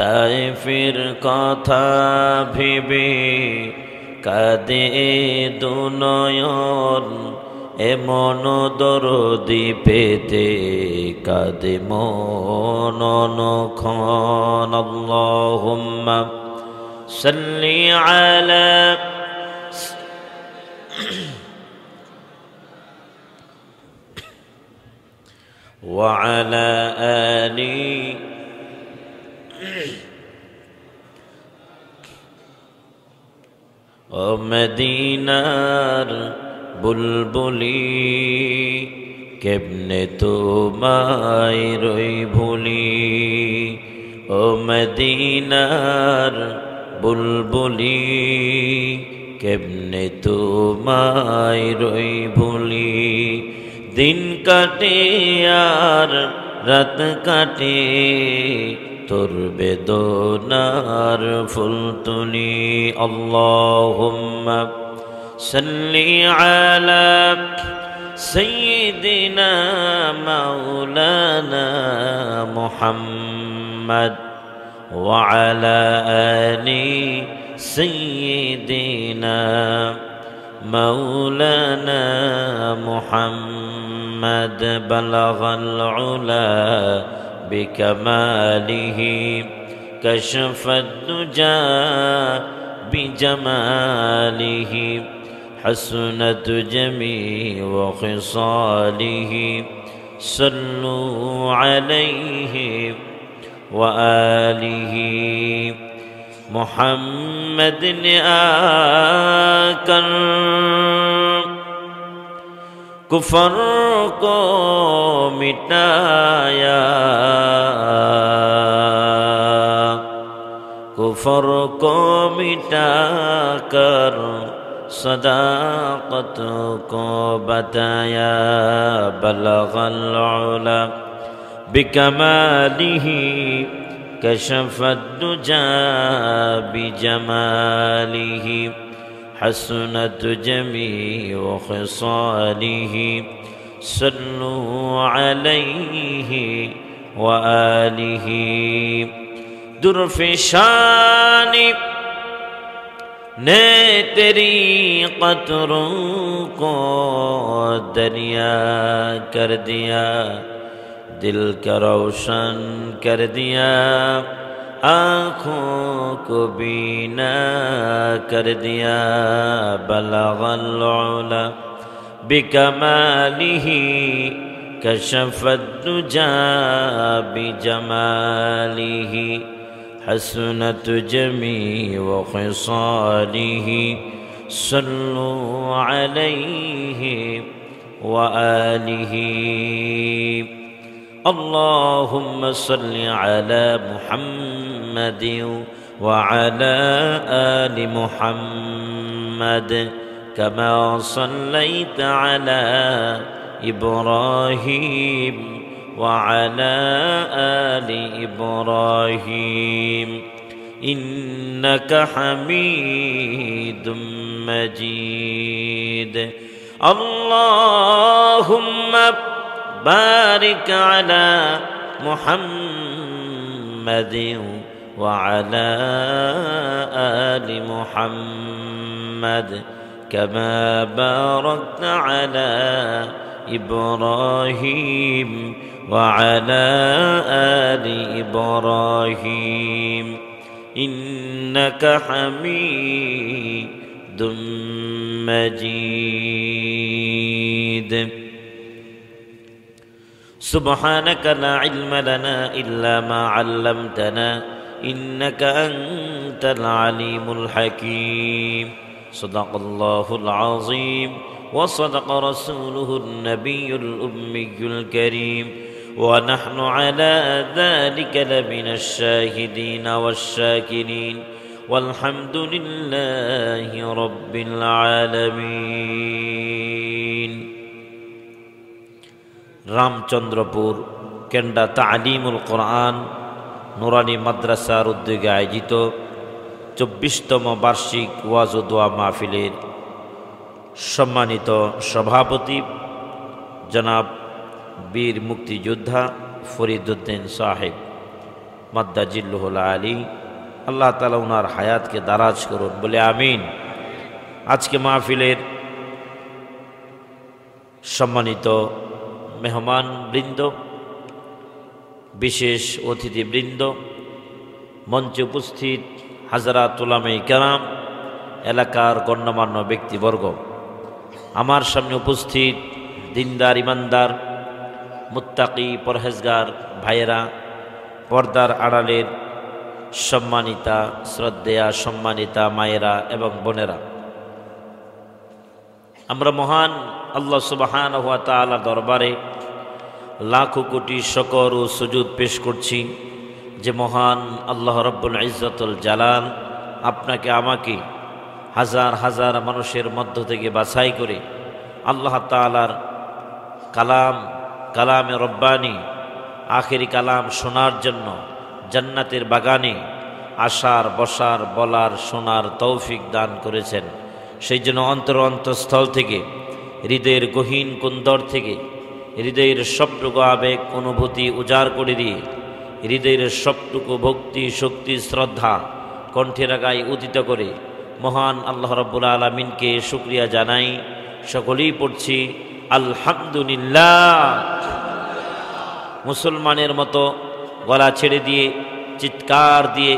তায়েফের কথা ভেবে কাঁদে দুনয়ন, এমন দরদি পেতে কাঁদে মন অনক্ষণ। আল্লাহুম্মা সাল্লি আলা ওয়া আলা আলি ও মদিনার বুলবুলি, কেমনে তোমায় রই ভুলি। ও মদিনার বুলবুলি, কেমনে তোমায় রই ভুলি। দিন কাটে আর রাত কাটে, তোর বেদনার ফুল তুলি। আল্লাহুম্মা সাল্লি আলা সাইয়্যিদিনা মাওলানা মুহাম্মদ ওয়া আলা আলি সাইয়্যিদিনা মাওলানা মুহাম্মদ। বালাগাল উলা بكماله كشف الدجى بجماله حسنت جميع خصاله صلوا عليه وآله محمد آكر कुफर को मिटाया, कुफर को मिटाकर सदाकत को बताया। बलगल उला बिकमालिही कशफत दुजा बिजमालिही حسنت جميع خصاله صلوا عليه وآله। درفشانی نے تیری قطروں کو دریا کر دیا، دل کا روشن کر دیا، آنکھوں کو بینا کر دیا۔ بلغل علا بکمالہ کشف الدجى بجمالہ حسنت جمیع خصالہ صلوا علیہ وآلہ۔ اللهم صل على محمد وعلى آل محمد كما صليت على إبراهيم وعلى آل إبراهيم إنك حميد مجيد۔ اللهم بارك على محمد وعلى آل محمد كما باركت على إبراهيم وعلى آل إبراهيم إنك حميد مجيد۔ سبحانك لا علم لنا إلا ما علمتنا إنك أنت العليم الحكيم۔ صدق الله العظيم وصدق رسوله النبي الأمي الكريم، ونحن على ذلك لمن الشاهدين والشاكرين، والحمد لله رب العالمين۔ রামচন্দ্রপুর কেন্ডা তালিমুল কোরআন নুরানি মাদ্রাসার উদ্যোগে আয়োজিত ২৪তম বার্ষিক ওয়াজ ও দোয়া মাহফিলের সম্মানিত সভাপতি জনাব বীর মুক্তিযোদ্ধা ফরিদ উদ্দিন সাহেব, মাদ্দা জিল্লুহুল আলী। আল্লাহ তাআলা ওনার হায়াতকে দারাজ করুন, বলে আমিন। আজকে মাহফিলের সম্মানিত মেহমান বৃন্দ, বিশেষ অতিথিবৃন্দ, মঞ্চে উপস্থিত হাজরাত উলামায়ে কেরাম, এলাকার গণ্যমান্য ব্যক্তিবর্গ, আমার সামনে উপস্থিত দিনদার ইমানদার মুত্তাকি পরহেজগার ভাইয়েরা, পর্দার আড়ালের সম্মানিতা শ্রদ্ধেয়া সম্মানিতা মায়েরা এবং বোনেরা, আমরা মহান আল্লাহ সুবহানাহু ওয়া তাআলার দরবারে লাখো কোটি শকর ও সুজুদ পেশ করছি যে মহান আল্লাহ রব্বুল ইজ্জতুল জালাল আপনাকে আমাকে হাজার হাজার মানুষের মধ্য থেকে বাছাই করে আল্লাহ তাআলার কালামে রব্বানি আখেরি কালাম শোনার জন্য জান্নাতের বাগানে আসার বসার বলার শোনার তৌফিক দান করেছেন। সেই জন্য অন্তঃস্থল থেকে, হৃদয়ের গহীন কুন্দর থেকে, হৃদয়ের সবটুকু আবেগ অনুভূতি উজাড় করে দিয়ে, হৃদয়ের সবটুকু ভক্তি শক্তি শ্রদ্ধা কণ্ঠের গায়ে উদিত করে মহান আল্লাহ রাব্বুল আলামিনকে শুকরিয়া জানাই। সকলেই পড়ছি আলহামদুলিল্লাহ। মুসলমানের মতো গলা ছেড়ে দিয়ে চিৎকার দিয়ে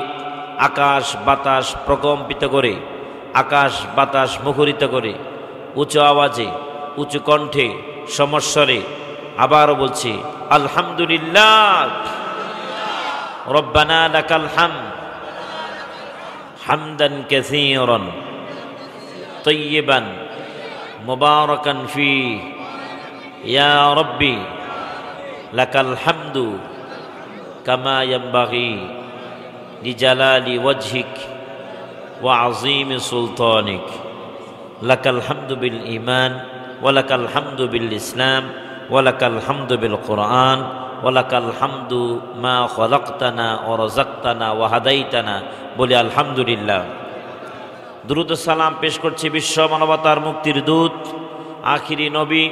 আকাশ বাতাস প্রকম্পিত করে, আকাশ বাতাস মুখরিত করে, উঁচু আওয়াজে উঁচু কণ্ঠে সমস্বরে আবারও বলছি আলহামদুলিল্লাহ। রব্বানা লাকাল হামদ হামদান কাসীরান তাইয়িবান মুবারাকান ফীহি ইয়া রাব্বি লাকাল হামদু কামা ইয়ানবাগি লিজালালি ওয়াজহিক ওয়া আযীমি সুলতানিক। লাকাল হামদু বিল ঈমান ওয়া লাকাল হামদু বিল ইসলাম ওয়া লাকাল হামদু বিল কুরআন ওয়া লাকাল হামদু মা খালাকতানা ওয়া রাযাকতানা ওয়া হাদাইতানা। বলি আলহামদুলিল্লাহ। দুরূদ ও সালাম পেশ করছি বিশ্ব মানবতার মুক্তির দূত, আখিরি নবী,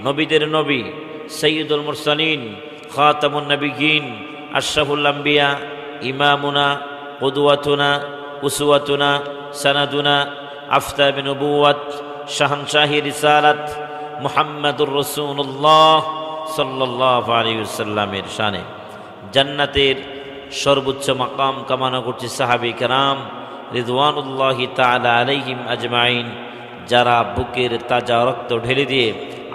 নবীদের নবী, সাইয়্যিদুল মুরসালিন, খাতামুন নবিয়্যিন, আশরাফুল আম্বিয়া, ইমামুনা, কুদওয়াতুনা, উসওয়াতুনা, সানাদুনা, আফতাবে নবুওয়াত, শাহনশাহি রিসালাত মুহাম্মাদুর রাসূলুল্লাহ সাল্লাল্লাহু আলাইহি ওয়াসাল্লামের শানে জান্নাতের সর্বোচ্চ মাকাম কামনা করছি সাহাবী কেরাম রিদওয়ানুল্লাহি তাআলা আলাইহিম আজমাইন, যারা বুকের তাজা রক্ত ঢেলে দিয়ে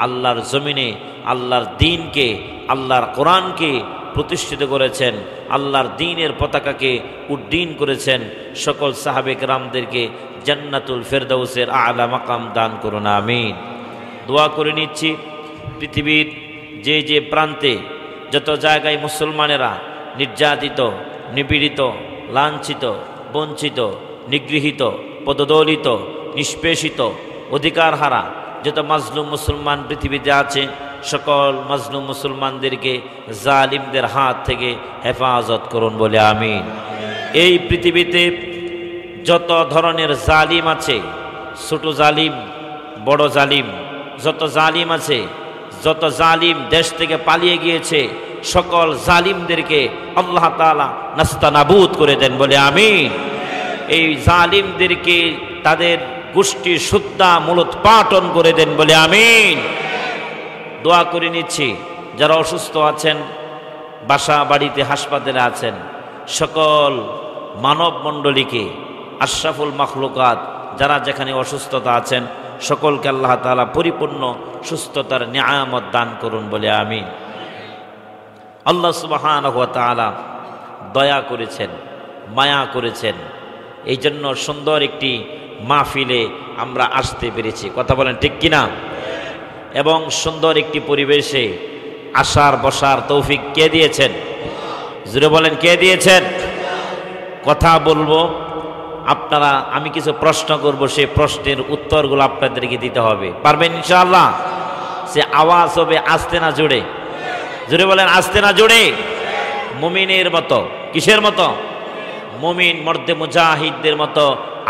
আল্লাহর জমিনে আল্লাহর দ্বীনকে, আল্লাহর কোরআনকে প্রতিষ্ঠিত করেছেন, আল্লাহর দ্বীনের পতাকাকে উড্ডীন করেছেন। সকল সাহাবে কেরামদেরকে জান্নাতুল ফেরদাউসের আলা মাকাম দান করুন, আমিন। দোয়া করে নিচ্ছি পৃথিবীর যে যে প্রান্তে যত জায়গায় মুসলমানেরা নির্যাতিত, নিপীড়িত, লাঞ্ছিত, বঞ্চিত, নিগৃহীত, পদদলিত, নিষ্পেষিত, অধিকারহারা যত মাজলুম মুসলমান পৃথিবীতে আছে, সকল মাজলুম মুসলমানদেরকে জালিমদের হাত থেকে হেফাজত করুন, বলে আমিন। এই পৃথিবীতে যত ধরনের জালিম আছে, ছোট জালিম, বড় জালিম, যত জালিম আছে, যত জালিম দেশ থেকে পালিয়ে গিয়েছে, সকল জালিমদেরকে আল্লাহ তাআলা নাস্তানাবুদ করে দেন, বলে আমিন। এই জালিমদেরকে তাদের গোষ্ঠী শুদ্ধা মূলোৎপাটন করে দেন, বলে আমিন। দোয়া করে নিচ্ছি যারা অসুস্থ আছেন, বাসা বাড়িতে হাসপাতালে আছেন, সকল মানব মণ্ডলীকে, আশরাফুল মাখলুকাত যারা যেখানে অসুস্থতা আছেন, সকলকে আল্লাহ তাআলা পরিপূর্ণ সুস্থতার নিয়ামত দান করুন, বলে আমিন। আল্লাহ সুবহানাহু ওয়া তাআলা দয়া করেছেন, মায়া করেছেন, এই জন্য সুন্দর একটি মাহফিলে আমরা আসতে পেরেছি। কথা বলেন ঠিক কিনা? এবং সুন্দর একটি পরিবেশে আসার বসার তৌফিক কে দিয়েছেন? জোরে বলেন, কে দিয়েছেন? কথা বলবো, আপনারা, আমি কিছু প্রশ্ন করব, সেই প্রশ্নের উত্তরগুলো আপনাদেরকে দিতে হবে। পারবেন ইনশাআল্লাহ? সে আওয়াজ হবে আস্তে না জোরে? জোরে বলেন, আস্তে না জোরে? মুমিনের মতো। কিসের মতো? মুমিন মর্দে মুজাহিদদের মতো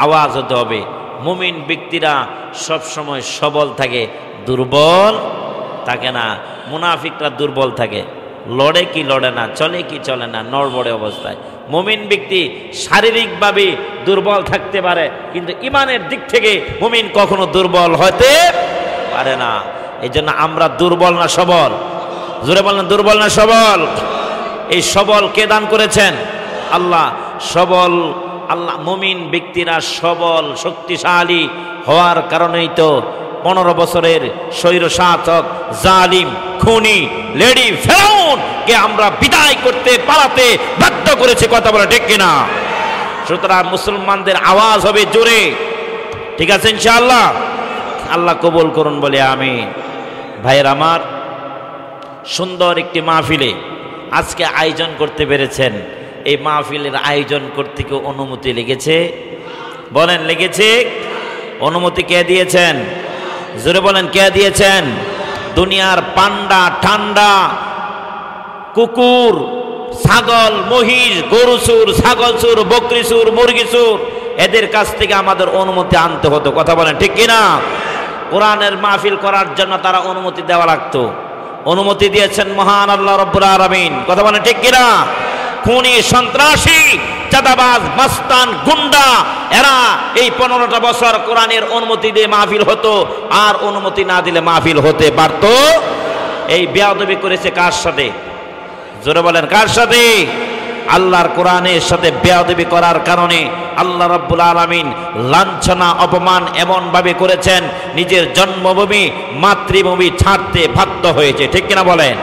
আওয়াজ হতে হবে। মুমিন ব্যক্তিরা সব সময় সবল থাকে, দুর্বল থাকে না। মুনাফিকরা দুর্বল থাকে, লড়ে কি লড়ে না, চলে কি চলে না, নড়বড়ে অবস্থায়। মুমিন ব্যক্তি শারীরিকভাবে দুর্বল থাকতে পারে, কিন্তু ইমানের দিক থেকে মুমিন কখনো দুর্বল হতে পারে না। এই জন্য আমরা দুর্বল না সবল? জোরে বলেন, দুর্বল না সবল? এই সবল কে দান করেছেন? আল্লাহ। সবল আল্লাহ। মুমিন ব্যক্তিরা সবল শক্তিশালী হওয়ার কারণেই তো 15 বছরের স্বৈরশাসক জালিম খুনি লেডি ফেরাউন কে আমরা বিদায় করতে পালাতে বাধ্য করেছি। কথা বলে ঠিক কিনা? সুতরাং মুসলমানদের আওয়াজ হবে জোরে, ঠিক আছে ইনশাআল্লাহ? আল্লাহ কবুল করুন বলে আমিন। ভাইয়ের আমার, সুন্দর একটি মাহফিলে আজকে আয়োজন করতে পেরেছেন। এই মাহফিলের আয়োজন করতে কি অনুমতি লেগেছে? বলেন, লেগেছে? অনুমতি কে দিয়েছেন? জোরে বলেন, কে দিয়েছেন? দুনিয়ার পান্ডা ঠান্ডা কুকুর ছাগল মহিষ গরু চুর ছাগল চুর বকরি চুর মুরগি চুর এদের কাছ থেকে আমাদের অনুমতি আনতে হতো। কথা বলেন ঠিক কিনা? কোরআনের মাহফিল করার জন্য তারা অনুমতি দেওয়া লাগতো। অনুমতি দিয়েছেন মহান আল্লাহ রব্বুল আলামিন। কথা বলেন ঠিক কিনা? খুনি সন্ত্রাসী চাঁদাবাজ মাস্তান গুন্ডা এরা এই 15টা বছর কোরআনের অনুমতি দিয়ে মাহফিল হতো, আর অনুমতি না দিলে মাহফিল হতে পারত? এই বেয়াদবি করেছে কার সাথে? জোরে বলেন, কার সাথে? আল্লাহর কোরআনের সাথে বেয়াদবি করার কারণে আল্লাহ রাব্বুল আলামিন লাঞ্ছনা অপমান এমন ভাবে করেছেন, নিজের জন্মভূমি মাতৃভূমি ছাড়তে বাধ্য হয়েছে। ঠিক কিনা বলেন?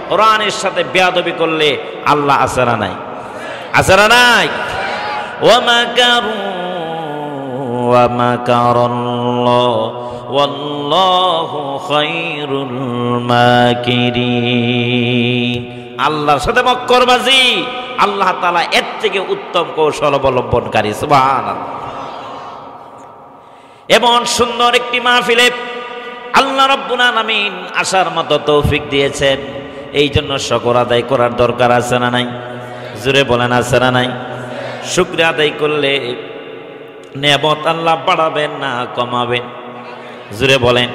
কোরআনের সাথে বেয়াদবি করলে আল্লাহ আসারা নাই? আসারা নাই? ওয়ামাকারু ওয়ামাকারাল্লাহ ওয়াল্লাহু খায়রুল মাকিরিন। আল্লাহর সাথে মক্করবাজি, আল্লাহ তাআলা এর থেকে উত্তম কৌশল অবলম্বনকারী। সুবহানাল্লাহ। এমন সুন্দর একটি মাহফিলে আল্লাহ রাব্বুল আলামিন আসার মতো তৌফিক দিয়েছেন। এই জন্য শুকর আদায় করার দরকার আছে না নাই? জোরে বলেন, আছে না নাই? শুকরিয়া আদায় করলে নেয়ামত আল্লাহ বাড়াবেন না কমাবেন? জোরে বলেন।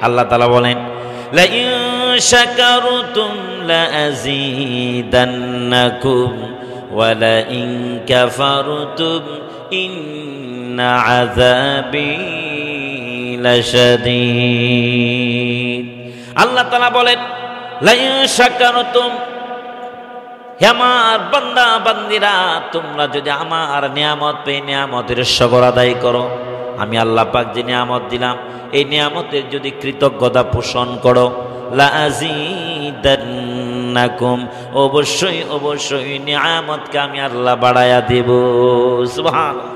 আল্লাহ তাআলা বলেন, লা ইন শাকারতুম লা আযীদান্নাকুম ওয়া লা ইন কাফারতুম ইন্না আযাবি লাশাদীদ। আল্লাহ তাআলা বলেন, লা ইন শাকারতুম, হে আমার বান্দা বান্দিরা, তোমরা যদি আমার নিয়ামত পেয়ে নিয়ামতের শুকর আদায় করো, আমি আল্লাহ পাক যে নিয়ামত দিলাম এই নিয়ামতের যদি কৃতজ্ঞতা পোষণ করো, লা আযীদান্নাকুম, অবশ্যই অবশ্যই নিয়ামতকে আমি আল্লাহ বাড়ায়া দেব। সুবহানাল্লাহ।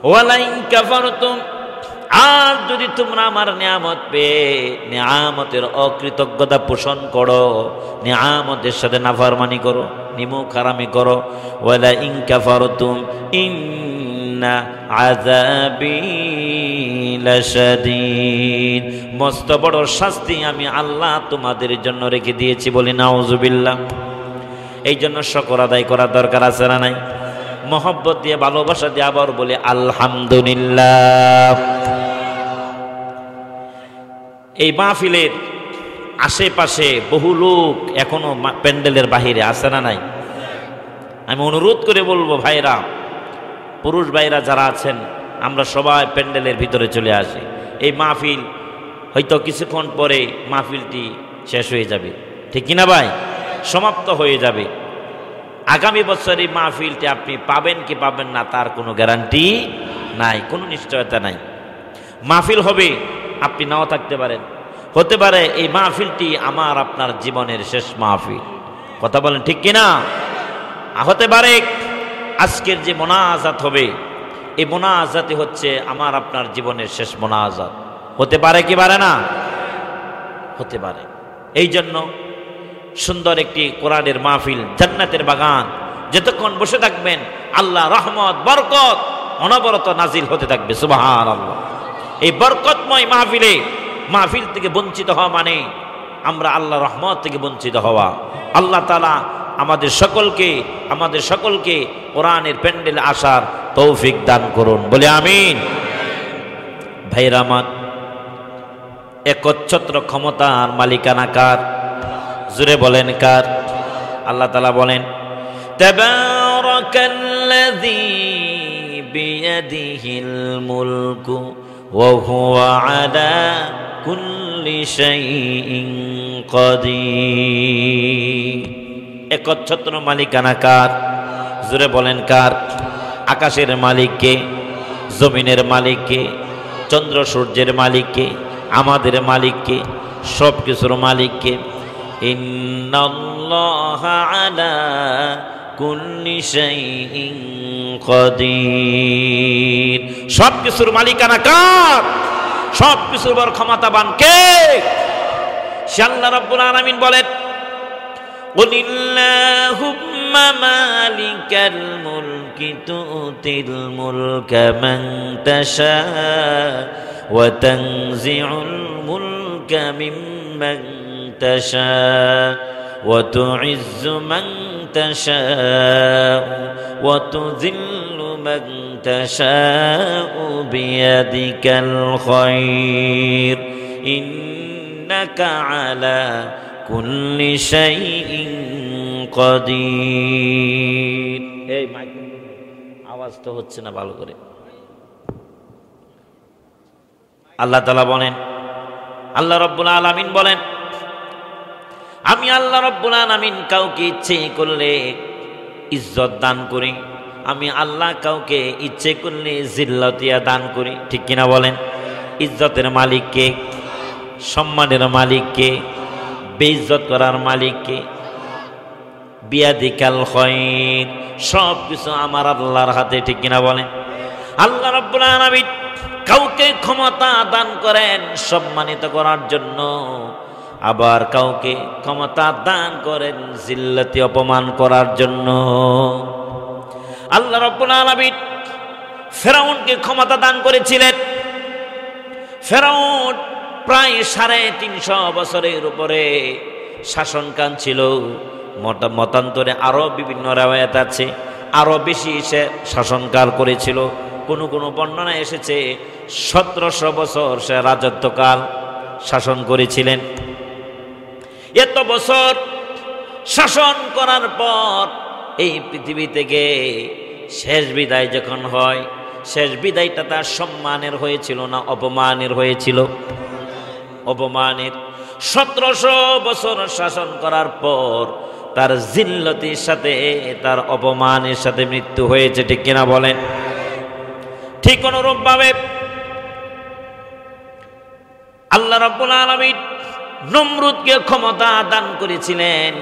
ওয়া লা ইন কাফারতুম, আর যদি তোমরা আমার নিয়ামত পেয়ে নিয়ামতের অকৃতজ্ঞতা পোষণ করো, নিয়ামতের সাথে নাফরমানি করো, নিমুখ হারামি করো, ওয়ালা ইন কাফারতুম ইন্না আযাবি লাশাদীদ, মস্ত বড় শাস্তি আমি আল্লাহ তোমাদের জন্য রেখে দিয়েছি। বলি নাউজুবিল্লাহ। এই জন্য শুকর আদায় করার দরকার আছে না নাই? মহব্বত দিয়ে ভালোবাসা দিয়ে আবার বলি আলহামদুলিল্লাহ। এই মাহফিলের আশেপাশে বহু লোক এখনো প্যান্ডেলের বাহিরে আছে না নাই? আমি অনুরোধ করে বলবো ভাইরা, পুরুষ ভাইরা যারা আছেন, আমরা সবাই প্যান্ডেলের ভিতরে চলে আসি। এই মাহফিল হয়তো কিছুক্ষণ পরে মাহফিলটি শেষ হয়ে যাবে, ঠিক কিনা ভাই? সমাপ্ত হয়ে যাবে। আগামী বছর এই মাহফিলটি আপনি পাবেন কি পাবেন না তার কোনো গ্যারান্টি নাই, কোনো নিশ্চয়তা নাই। মাহফিল হবে, আপনি নাও থাকতে পারেন, হতে পারে এই মাহফিলটি আমার আপনার জীবনের শেষ মাহফিল। কথা বলেন ঠিক কিনা? হতে পারে আজকের যে মোনাজাত হবে, এই মোনাজাতই হচ্ছে আমার আপনার জীবনের শেষ মোনাজাত। হতে পারে কি পারে না? হতে পারে। এই জন্য সুন্দর একটি কোরআনের মাহফিল, জান্নাতের বাগান, যতক্ষণ বসে থাকবেন আল্লাহ রহমত বরকত অনবরত নাজিল হতে থাকবে। সুবহানাল্লাহ। এই বরকতময় মাহফিল থেকে বঞ্চিত হওয়া মানে আমরা আল্লাহ রহমত থেকে বঞ্চিত হওয়া। আল্লাহ তাআলা আমাদের সকলকে কোরআনের প্যান্ডেলে আসার তৌফিক দান করুন, বলে আমিন। ভাইরা আমার, একচ্ছত্র ক্ষমতার মালিকানা কার? জোরে বলেন কার? আল্লাহ তাআলা বলেন তাবারাকাল্লাযী বিয়াদিহিল মুলকু ওয়া হুয়া আলা কুল্লি শাইইন কাদির। একচ্ছত্র মালিকানা কার? জোরে বলেন কার? আকাশের মালিক কে? জমিনের মালিক কে? চন্দ্র সূর্যের মালিক কে? আমাদের মালিক কে? সব কিছুর মালিক কে? ইন্নাল্লাহা আলা কুল্লি শাইইন কাদির। সব কিছুর মালিকানা কার? সব কিছুর বড় ক্ষমতাবান কে? সে আল্লাহ রাব্বুল আলামিন বলেন কুলিল্লাহুম্মা মালিকাল মুলকি তুতিল মুলকা মান তাশা ওয়া তানজিউল মুলকা মিম্মান তাশা ওয়া তুইজ্জু মান তাশা ওয়া তুযিল্লু মান তাশা বিয়াদিকাল খায়র ইন্নাকা আলা কুল্লি শাইইন কাদির। এই মাইক আওয়াজ তো হচ্ছে না ভালো করে। আল্লাহ তাআলা বলেন, আল্লাহ রাব্বুল আলামিন বলেন, আমি আল্লাহ রাব্বুল আলামিন কাউকে ইচ্ছে করলে ইজ্জত দান করি, আমি আল্লাহ কাউকে ইচ্ছে করলে জিল্লাতিয়া দান করি। ঠিক কিনা বলেন? ইজ্জতের মালিক কে? সম্মানের মালিক কে? বেইজ্জত করার মালিক কে? বিয়াদিকাল খায়র। সব কিছু আমার আল্লাহর হাতে। ঠিক কিনা বলেন? আল্লাহ রাব্বুল আলামিন কাউকে ক্ষমতা দান করেন সম্মানিত করার জন্য, আবার কাউকে ক্ষমতা দান করেন জিল্লতি অপমান করার জন্য। আল্লাহ রাব্বুল আলামিন ফেরাউনকে ক্ষমতা দান করেছিলেন। ফেরাউন প্রায় 350 বছরের উপরে শাসনকাল ছিল। মতান্তরে আরো বিভিন্ন রিওয়ায়াত আছে আরো বেশি সে শাসনকাল করেছিল। কোনো কোনো বর্ণনা এসেছে 1700 বছর সে রাজত্বকাল শাসন করেছিলেন। এত বছর শাসন করার পর এই পৃথিবী থেকে শেষ বিদায় যখন হয়, শেষ বিদায়টা তার সম্মানের হয়েছিল না অপমানের হয়েছিল? অপমানের। 1700 বছর শাসন করার পর তার জিল্লতির সাথে তার অপমানের সাথে মৃত্যু হয়েছে। ঠিক কিনা বলেন? ঠিক অনুরূপ ভাবে আল্লাহ রাব্বুল আলামিন নমরুদকে ক্ষমতা দান করেছিলেন।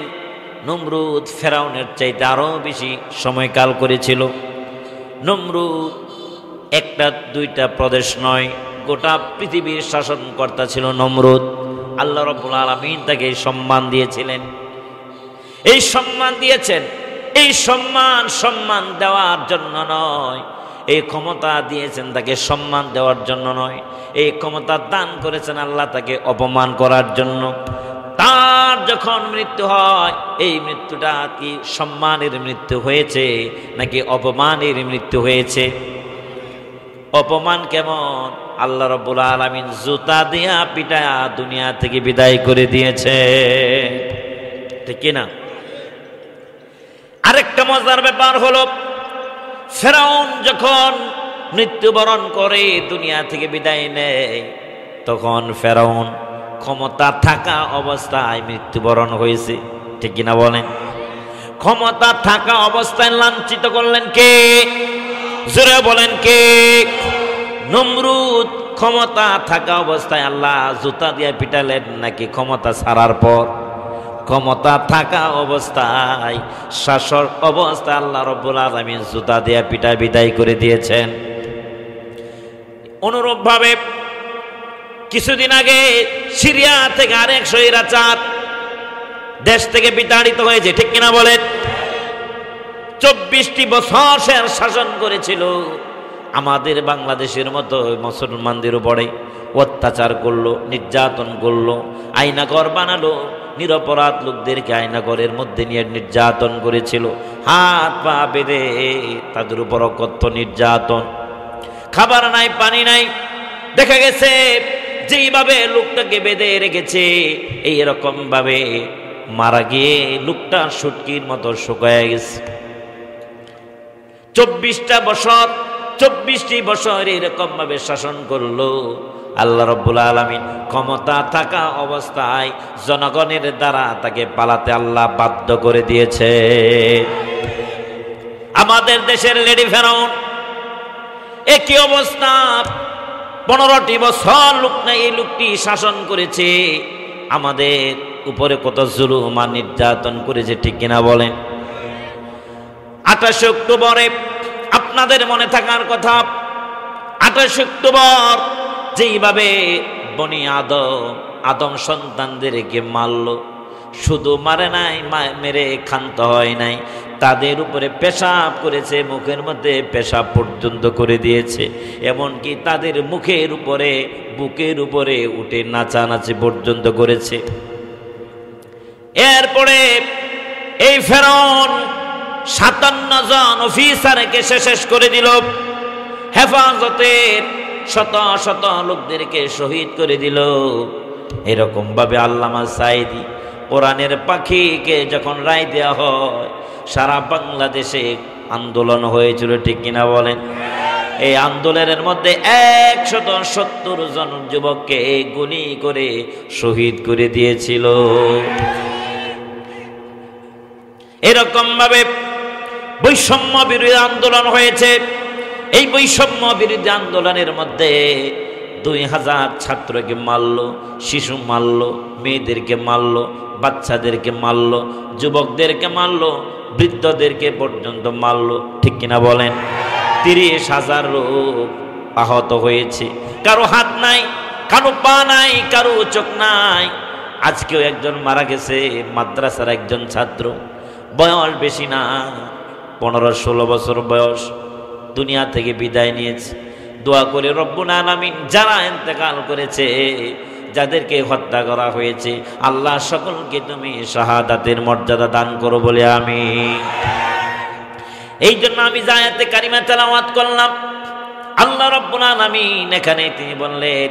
নমরুদ ফেরাউনের চাইতে আরো বেশি সময়কাল করেছিল। নমরুদ একটা দুইটা প্রদেশ নয়, গোটা পৃথিবীর শাসনকর্তা ছিল নমরুদ। আল্লাহ রাব্বুল আলামিন তাকে সম্মান দিয়েছিলেন। এই সম্মান দিয়েছেন, এই সম্মান দেওয়ার জন্য নয়, এই ক্ষমতা দিয়েছেন তাকে সম্মান দেওয়ার জন্য নয়, এই ক্ষমতা দান করেছেন আল্লাহ তাকে অপমান করার জন্য। তার যখন মৃত্যু হয়, এই মৃত্যুটা কি সম্মানের মৃত্যু হয়েছে নাকি অপমানের মৃত্যু হয়েছে? অপমান কেমন? আল্লাহ রাব্বুল আলামিন জুতা দিয়া পিটায়া দুনিয়া থেকে বিদায় করে দিয়েছে। ঠিক না? আরেকটা মজার ব্যাপার হলো, ফেরাউন যখন মৃত্যুবরণ করে দুনিয়া থেকে বিদায় নেয়, তখন ফেরাউন ক্ষমতা থাকা অবস্থায় মৃত্যুবরণ হয়েছে। ঠিক কিনা বলেন? ক্ষমতা থাকা অবস্থায় লাঞ্ছিত করলেন কে? জোরে বলেন কে? নমরুদ ক্ষমতা থাকা অবস্থায় আল্লাহ জুতা দিয়ে পিটালেন নাকি ক্ষমতা ছাড়ার পর? ক্ষমতা থাকা অবস্থায়, শাসক অবস্থায় আল্লাহ রাব্বুল আলামিন জুতা দিয়ে পিটা বিদায় করে দিয়েছেন। অনুরূপ ভাবে কিছুদিন আগে সিরিয়া থেকে আরেক স্বৈরাচার দেশ থেকে বিতাড়িত হয়েছে। ঠিক কিনা বলেন? 24টি বছর সে শাসন করেছিল। আমাদের বাংলাদেশের মতো মুসলমানদের উপরে অত্যাচার করলো, নির্যাতন করলো, আয়নাঘর বানালো, নিরপরাধ লোকদেরকে আয়নাঘরের মধ্যে নিয়ে নির্যাতন করেছিল, হাত পা বেঁধে তাদের উপর কত নির্যাতন। খাবার নাই, পানি নাই। দেখা গেছে যেইভাবে লোকটাকে বেঁধে রেখেছে, এইরকম ভাবে মারা গিয়ে লোকটা শুটকির মতো শুকায় গেছে। 24টা বছর 24টি বছর এরকম ভাবে শাসন করলো। আল্লাহ রাব্বুল আলামিন ক্ষমতা থাকা অবস্থায় জনগণের দ্বারা তাকে পালাতে আল্লাহ বাধ্য করে দিয়েছে। আমাদের দেশের লেডি ফেরাউন একই অবস্থা, 15টি বছর লোক না এই লোকটি শাসন করেছে, আমাদের উপরে কত জুলুম আর নির্যাতন করেছে, ঠিক কিনা বলেন? 28 অক্টোবরে আপনাদের মনে থাকার কথা, 28 অক্টোবর যেইভাবে বনি আদম সন্তানদেরকে মারল, শুধু মারে নাই, মেরে ক্ষান্ত হয় নাই, তাদের উপরে পেশাব করেছে, মুখের মধ্যে পেশাব পর্যন্ত করে দিয়েছে, এমনকি তাদের মুখের উপরে বুকের উপরে উঠে নাচানাচি পর্যন্ত করেছে। এরপরে এই ফেরাউন 57 জন অফিসারকে শেষ করে দিল, হেফাজতের শত শত লোকদেরকে শহীদ করে দিল। এরকম ভাবে আল্লামা সাঈদী কোরআনের পাখিকে যখন রায় দেওয়া হয়, সারা বাংলাদেশে আন্দোলন হয়েছিল, ঠিক কিনা বলেন? এই আন্দোলনের মধ্যে 170 জন যুবককে গুলি করে শহীদ করে দিয়েছিল। এরকম ভাবে বৈষম্য বিরোধী আন্দোলন হয়েছে। এই বৈষম্য বিরোধী আন্দোলনের মধ্যে 2000 ছাত্রকে মারল, শিশু মারল, মেয়েদেরকে মারল, বাচ্চাদেরকে মারল, যুবকদেরকে মারল, বৃদ্ধদেরকে পর্যন্ত মারল, ঠিক কিনা বলেন? 30,000 লোক আহত হয়েছে। কারো হাত নাই, কারো পা নাই, কারো চোখ নাই। আজকেও একজন মারা গেছে, মাদ্রাসার একজন ছাত্র, বয়স বেশি না, 15-16 বছর বয়স, দুনিয়া থেকে বিদায় নিয়েছে। দোয়া করে রব্বুল আলামিন যারা ইন্তেকাল করেছে, যাদেরকে হত্যা করা হয়েছে, আল্লাহ সকলকে তুমি শাহাদাতের মর্যাদা দান করো বলে আমি। এই জন্য আমি আয়াতে কারিমা তেলাওয়াত করলাম। আল্লাহ রব্বুল আলামিন এখানে তিনি বললেন,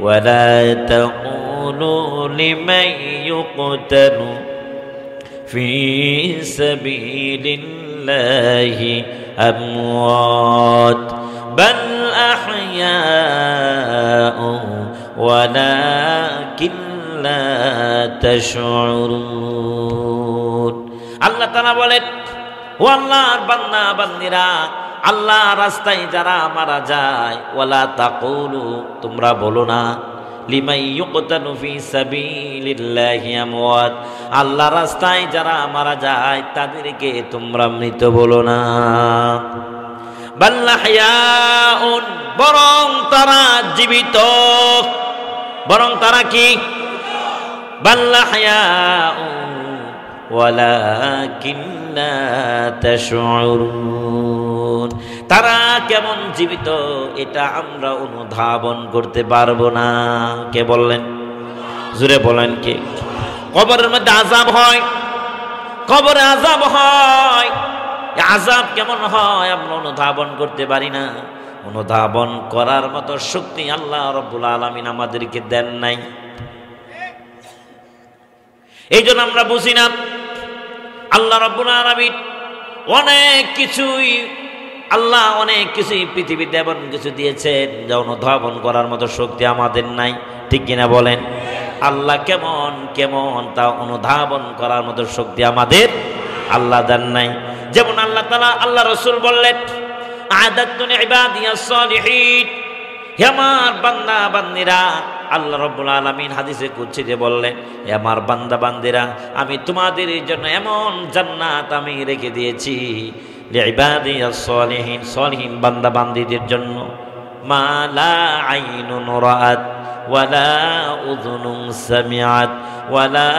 ওয়ালা তাকুলু লিমান ইউকতালু ফি সাবিলিল্লাহি আমওয়াত বাল আহইয়াউ ওয়ালাকিন লা তাশউরুন। আল্লাহ তাআলা বলেন, ও আল্লাহর বান্দা বান্দিরা, আল্লাহ রাস্তায় যারা মারা যায়, ওয়ালা তাকুলু, তোমরা বলো না, লিমান ইউকতালু ফি সাবিলিল্লাহি আমওয়াত, আল্লাহ রাস্তায় যারা মারা যায় তাদেরকে তোমরা মৃত বলো না। বাল আহইয়াউন, বরং তারা জীবিত, বরং তারা কি? বাল আহইয়াউন ওয়ালাকিন লা তাশউরুন, তারা কেমন জীবিত এটা আমরা অনুধাবন করতে পারবো না। কে বললেন? জোরে বলেন কে? কবরের মধ্যে আযাব হয়, কবরে আযাব হয়, আযাব কেমন হয় আমরা অনুধাবন করতে পারি না। অনুধাবন করার মতো শক্তি আল্লাহ রাব্বুল আলামিন আমাদেরকে দেন নাই। এই জন্য আমরা বুঝি না। আল্লাহ রাব্বুল আলামিন অনেক কিছুই, আল্লাহ অনেক কিছুই পৃথিবীতে এমন কিছু দিয়েছেন যা অনুধাবন করার মতো শক্তি আমাদের নাই, ঠিক কিনা বলেন? আল্লাহ কেমন কেমন তা অনুধাবন করার মতো শক্তি আমাদের আল্লাহ দেন নাই। যেমন আল্লাহ তাআলা, আল্লাহ রাসূল বললেন, আ'দাতু লিইবাদিয়াস সালিহিন, হে আমার বান্দা বান্দিরা, আল্লাহ রাব্বুল আলামিন হাদিসে কুদসিতে বললেন, হে আমার বান্দা বান্দিরা, আমি তোমাদের জন্য এমন জান্নাত আমি রেখে দিয়েছি, লিইবাদিয়াস সালিহিন, সালিহিন বান্দা বান্দিদের জন্য, মা লা আইনুন রাআত ওয়ালা উযুনুন সামিআত ওয়ালা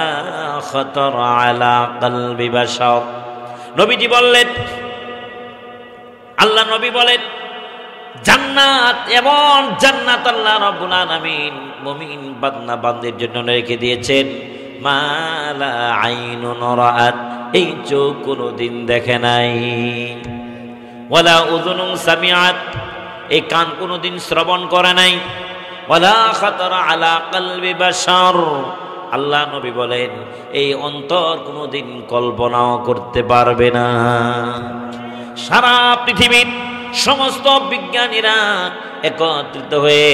খাতারা আলা কলবি বাশার। নবীজি বললেন, আল্লাহ নবী বলেন, জান্নাত, এমন জান্নাত আল্লাহ রাব্বুল আলামিন মুমিন বান্দা বান্দির জন্য রেখে দিয়েছেন, মা লা আইনুন রাআত, এই চোখ কোনোদিন দেখে নাই, ওয়ালা উযুনুন সামিআত, এই কান কোনোদিন শ্রবণ করে নাই, ওয়ালা খাতারা আলা কলবি বাশার, আল্লাহ নবী বলেন এই অন্তর কোনোদিন কল্পনাও করতে পারবে না। সারা পৃথিবীর সমস্ত বিজ্ঞানীরা একত্রিত হয়ে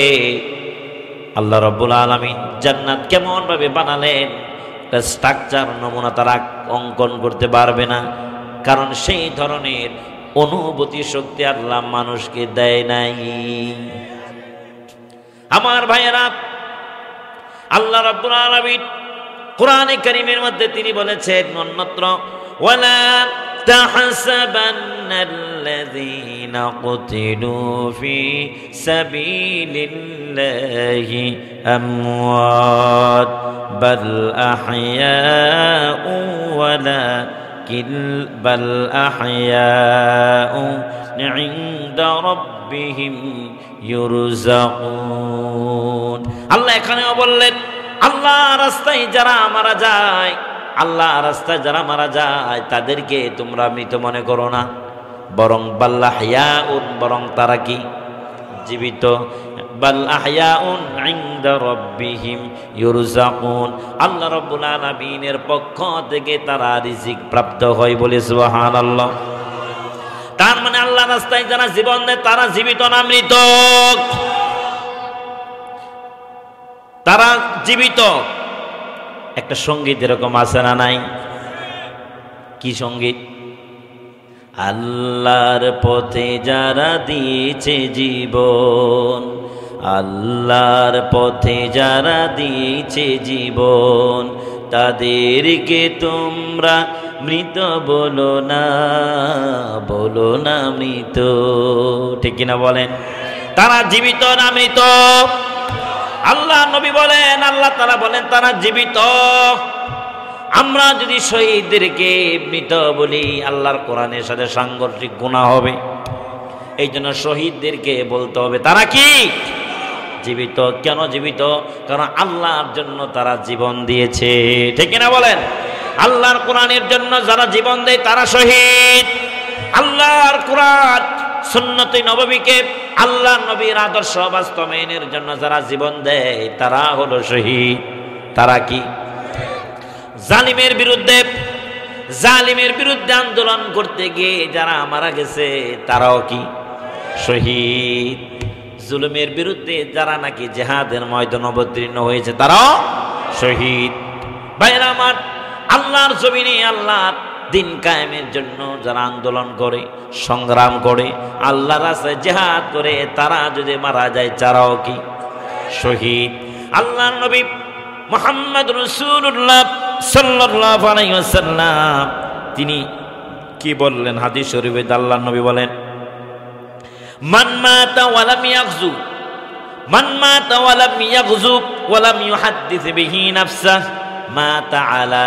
আল্লাহ রাব্বুল আলামিন জান্নাত কেমন ভাবে বানালেন একটা স্ট্রাকচার নমুনা তারা অঙ্কন করতে পারবে না, কারণ সেই ধরনের অনুভূতি শক্তি আল্লাহ মানুষকে দেয় নাই। আমার ভাইয়েরা, আল্লাহ রাব্বুল আলামিন কোরআনে কারীমের মধ্যে তিনি বলেছেন অন্যত্র, ওয়ালা তাহসাবান্নাল্লাযীনা কুতিলু ফি সাবিলিল্লাহি আমওয়াত বাল আহইয়াউ বাল আহইয়াউ ইনদা রাব্বিহিম ইউরযাকুন। আল্লাহ এখানেও বললেন আল্লাহ রাস্তায় যারা মারা যায়, আল্লাহ রাস্তায় যারা মারা যায় তাদেরকে তোমরা মৃত মনে করো না, বরং বাল আহইয়াউন, বরং তারা কি জীবিত। বাল আহইয়াউন ইনদা রাব্বিহিম ইউরযাকুন, আল্লাহ রাব্বুল আলামিনের পক্ষ থেকে তারা রিজিক প্রাপ্ত হয়, বলে সুবহানাল্লাহ। তার মানে আল্লাহ রাস্তায় যারা জীবন দেয় তারা জীবিত না মৃত? তারা জীবিত। একটা সঙ্গীত এরকম আছে না নাই? কি সঙ্গীত? আল্লাহর পথে যারা দিয়েছে জীবন, আল্লাহর পথে যারা দিয়েছে জীবন, তাদেরকে তোমরা মৃত বলো না, বলো না মৃত। ঠিক কিনা বলেন? তারা জীবিত না মৃত? আল্লাহ নবী বলেন, আল্লাহ তাআলা বলেন তারা জীবিত। আমরা যদি শহীদদেরকে মৃত বলি আল্লাহর কোরআনের সাথে সাংঘর্ষিক গুনাহ হবে। এই জন্য শহীদদেরকে বলতে হবে তারা কি জীবিত। কেন জীবিত? কারণ আল্লাহর জন্য তারা জীবন দিয়েছে। ঠিক কিনা বলেন? আল্লাহর কোরআনের জন্য যারা জীবন দেয় তারা শহীদ। আল্লাহর কোরআন সুন্নতে নববীকে আল্লাহর নবীর আদর্শ বাস্তবায়নের জন্য যারা জীবন দেয় তারা হলো শহীদ। তারা কি? জালিমের বিরুদ্ধে আন্দোলন করতে গিয়ে যারা মারা গেছে তারাও কি শহীদ। জুলুমের বিরুদ্ধে যারা নাকি জিহাদের ময়দানে অবতীর্ণ হয়েছে তারাও শহীদ। ভাইরা আমার, আল্লাহর জমিনে আল্লাহর দিন কায়েমের জন্য যারা আন্দোলন করে, সংগ্রাম করে, আল্লাহর রাস্তায় জিহাদ করে, তারা যদি মারা যায় তারাও কি শহীদ। আল্লাহর নবী মুহাম্মদ রাসূলুল্লাহ সাল্লাল্লাহু আলাইহি ওয়াসাল্লাম তিনি কি বললেন হাদিস শরীফে? আল্লাহর নবী বলেন, মান মাতা ওয়া লাম ইয়াগজু, মান মাতা ওয়া লাম ইয়াগজু ওয়া লাম ইউহাদ্দিস বিহি নাফসা মাতা আলা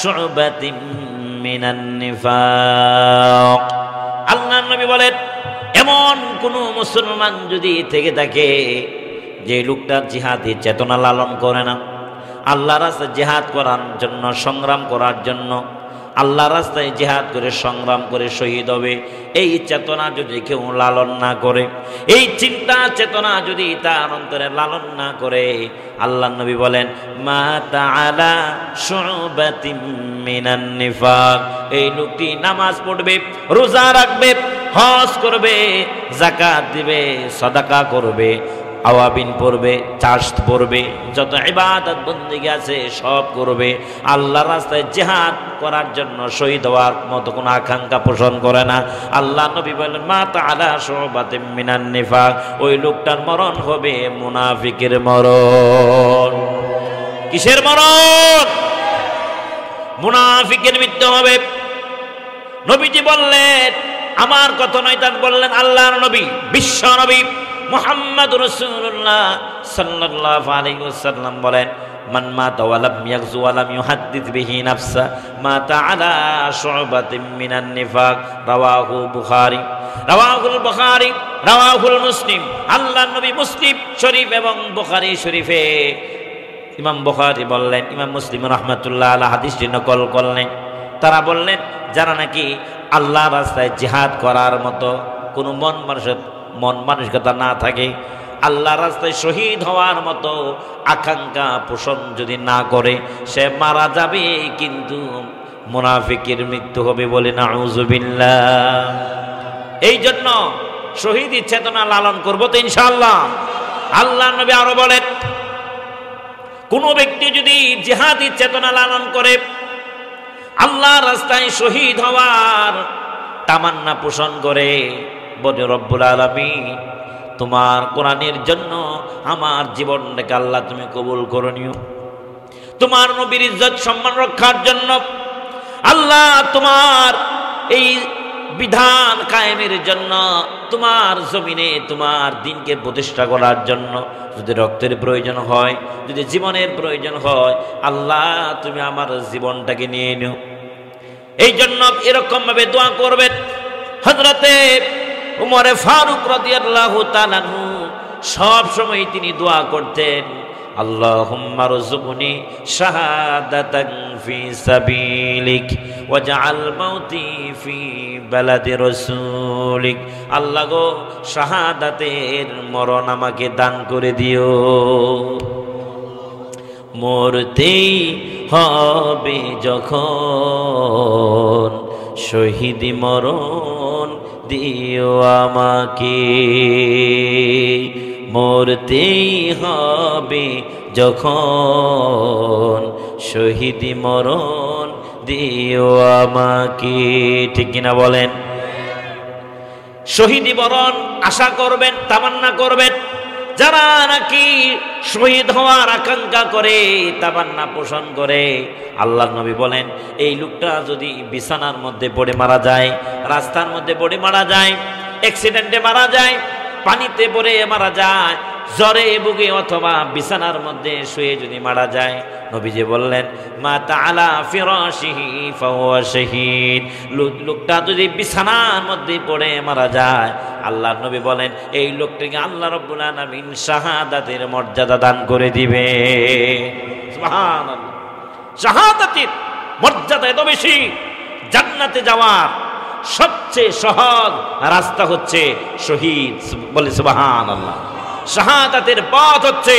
শুবাতিন মিনান নিফাক। আল্লাহর নবী বলেন, এমন কোন মুসলমান যদি থেকে থাকে যে লোকটা জিহাদের চেতনা লালন করে না, আল্লাহর রাস্তায় জিহাদ করার জন্য, সংগ্রাম করার জন্য, আল্লাহর রাস্তায় জিহাদ করে সংগ্রাম করে শহীদ হবে, এই চেতনা যদি কেউ লালন না করে, এই চিন্তা চেতনা যদি তার অন্তরে লালন না করে, আল্লাহর নবী বলেন মাতা আলা শুবাতিন মিনান নিফাক, এই লোকটি নামাজ পড়বে, রোজা রাখবে, হজ করবে, যাকাত দিবে, সাদাকা করবে, আওয়াবিন পড়বে, চাষ পড়বে, যত ইবাদত বন্দেগী আছে সব করবে, আল্লাহর রাস্তায় জিহাদ করার জন্য শহীদ হওয়ার মতো কোনো আকাঙ্ক্ষা পোষণ করে না। আল্লাহ নবী বলেন মাতা আলা শুবাতিন মিনান নিফাক, ওই লোকটার মরণ হবে মুনাফিকের মরণ। কিসের মরণ? মুনাফিকের মৃত্যু হবে। নবীজি বললেন, আমার কথা নয়, তার বললেন আল্লাহর নবী, বিশ্ব নবী মুহাম্মদ রাসূলুল্লাহ সাল্লাল্লাহু আলাইহি ওয়াসাল্লাম বলেন, মান মাতা ওয়া লাম ইয়াগজু ওয়া লাম ইউহাদ্দিস বিহি নাফসা মাতা আলা শুবাতিন মিনান নিফাক। রাওয়াহুল বুখারী, রাওয়াহুল মুসলিম। আল্লাহর নবী মুসলিম শরীফ এবং বুখারী শরীফে ইমাম বুখারী বললেন, ইমাম মুসলিম রাহমাতুল্লাহ আলাইহি হাদিসটি নকল করলেন। তারা বললেন যারা নাকি আল্লাহর রাস্তায় জিহাদ করার মতো কোনো মন মানসিকতা না থাকে, আল্লাহ রাস্তায় শহীদ হওয়ার মতো আকাঙ্ক্ষা পোষণ যদি না করে, সে মারা যাবে কিন্তু মুনাফিকের মৃত্যু হবে, বলে নাউযুবিল্লাহ। এই জন্য শহীদ চেতনা লালন করবো তো ইনশাআল্লাহ। আল্লাহ নবী আরো বলেন, কোন ব্যক্তি যদি জিহাদি চেতনা লালন করে, আল্লাহ রাস্তায় শহীদ হওয়ার তামান্না পোষণ করে, বলে রব্বুল আলামিন তোমার কোরআনের জন্য আমার জীবনটাকে আল্লাহ তুমি কবুল করে নিও, তোমার নবীর ইজ্জত সম্মান রক্ষার জন্য আল্লাহ তোমার এই বিধান কায়েমের জন্য, তোমার জমিনে তোমার দিনকে প্রতিষ্ঠা করার জন্য যদি রক্তের প্রয়োজন হয়, যদি জীবনের প্রয়োজন হয়, আল্লাহ তুমি আমার জীবনটাকে নিয়ে নিও। এই জন্য এরকম ভাবে দোয়া করবেন। হযরতে উমরে ফারুক রাদিয়াল্লাহু তাআলা আনহু সব সময় তিনি দোয়া করতেন, আল্লাহুম্মা রযুকনি শাহাদাতান ফি সাবিলিক ওয়াজআল মাউতি ফি বালাদি রাসূলিক। আল্লাহ গো, শাহাদাতের মরণ আমাকে দান করে দিও, মরতেই হবে যখন শহীদি মরণ দিও আমাকে, মরতেই হবে যখন শহীদি মরণ দিও আমাকে। ঠিক কিনা বলেন? শহীদি মরণ আশা করবেন, তামান্না করবেন। যারা নাকি শহীদ হওয়ার আকাঙ্ক্ষা করে, তামান্না পোষণ করে, আল্লাহর নবী বলেন এই লোকটা যদি বিছানার মধ্যে পড়ে মারা যায়, রাস্তার মধ্যে পড়ে মারা যায়, অ্যাক্সিডেন্টে মারা যায়, পানিতে পড়ে মারা যায়, জ্বরে বুকে অথবা বিছানার মধ্যে শুয়ে যদি মারা যায়, নবীজি বললেন মাতা আলা ফিরাশিহি ফাহুয়া শাহীদ। লোকটা যদি বিছানার মধ্যে পড়ে মারা যায়, আল্লাহর নবী বলেন এই লোকটাকে আল্লাহ রাব্বুল আলামিন শাহাদাতের মর্যাদা দান করে দিবে। সুবহানাল্লাহ। শাহাদাতের মর্যাদা এত বেশি, জান্নাতে যাওয়ার সবচেয়ে সহজ রাস্তা হচ্ছে শহীদ, বলে সুবহানাল্লাহ। শাহাদাতের পথ হচ্ছে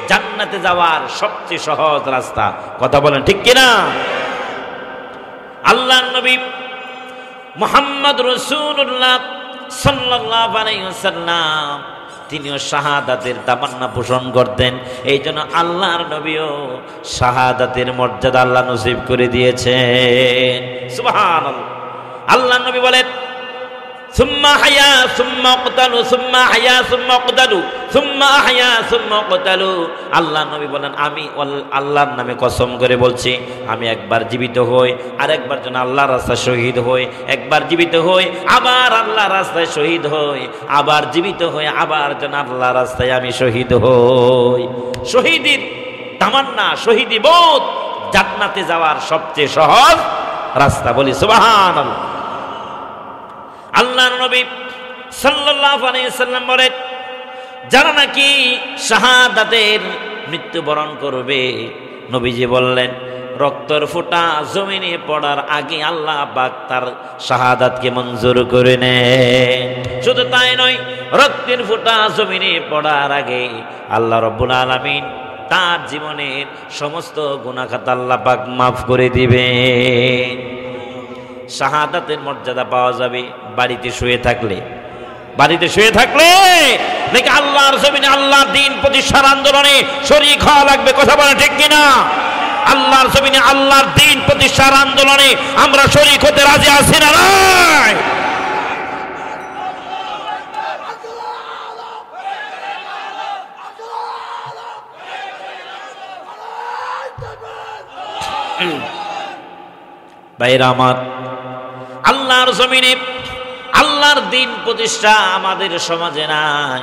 জান্নাতে যাওয়ার সবচেয়ে সহজ রাস্তা। কথা বলেন ঠিক কিনা? আল্লাহর নবী মুহাম্মদ রাসূলুল্লাহ সাল্লাল্লাহু আলাইহি ওয়াসাল্লাম তিনিও শাহাদাতের তামান্না পোষণ করতেন। এই জন্য আল্লাহর নবীও শাহাদাতের মর্যাদা আল্লাহ নসিব করে দিয়েছেন। সুবহানাল্লাহ। আল্লাহর নবী বলেন সুম্মা হায়া সুম্মা কতালু সুম্মা হায়া সুম্মা কতালু সুম্মা হায়া সুম্মা কতালু। আল্লাহর নবী বলেন আমি আল্লাহর নামে কসম করে বলছি, আমি একবার জীবিত হই, আরেকবার যেন আল্লাহর রাস্তায় শহীদ হই, একবার জীবিত হই আবার আল্লাহর রাস্তায় শহীদ হই, আবার জীবিত হই আবার যেন আল্লাহর রাস্তায় আমি শহীদ হই। শহীদের তামান্না, শহীদি বোধ জান্নাতে যাওয়ার সবচেয়ে সহজ রাস্তা, বলি সুবহানাল্লাহ। আল্লাহর নবী সাল্লাল্লাহু আলাইহি ওয়াসাল্লাম বলেন যারা নাকি শাহাদাতের মৃত্যুবরণ করবে, নবীজি বললেন রক্তের ফোঁটা জমিনে পড়ার আগে আল্লাহ পাক তার শাহাদাতকে মঞ্জুর করে নেন। শুধু তাই নয়, রক্তের ফোঁটা জমিনে পড়ার আগে আল্লাহ রাব্বুল আলামিন তার জীবনের সমস্ত গুনাহ খাতা আল্লাহ পাক মাফ করে দিবেন। শাহাদাতের মর্যাদা পাওয়া যাবে বাড়িতে শুয়ে থাকলে, বাড়িতে শুয়ে থাকলে নাকি আল্লাহর জমিনে আল্লাহর দ্বীন প্রতিষ্ঠার আন্দোলনে শরীক হওয়া লাগবে। কথা বলে ঠিক কিনা? আল্লাহর জমিনে আল্লাহর দ্বীন প্রতিষ্ঠার আন্দোলনে আমরা শরীক হতে রাজি আছি না নাই? ভাইরা আমার, আল্লাহর জমিনে আল্লাহর দ্বীন প্রতিষ্ঠা আমাদের সমাজে নাই।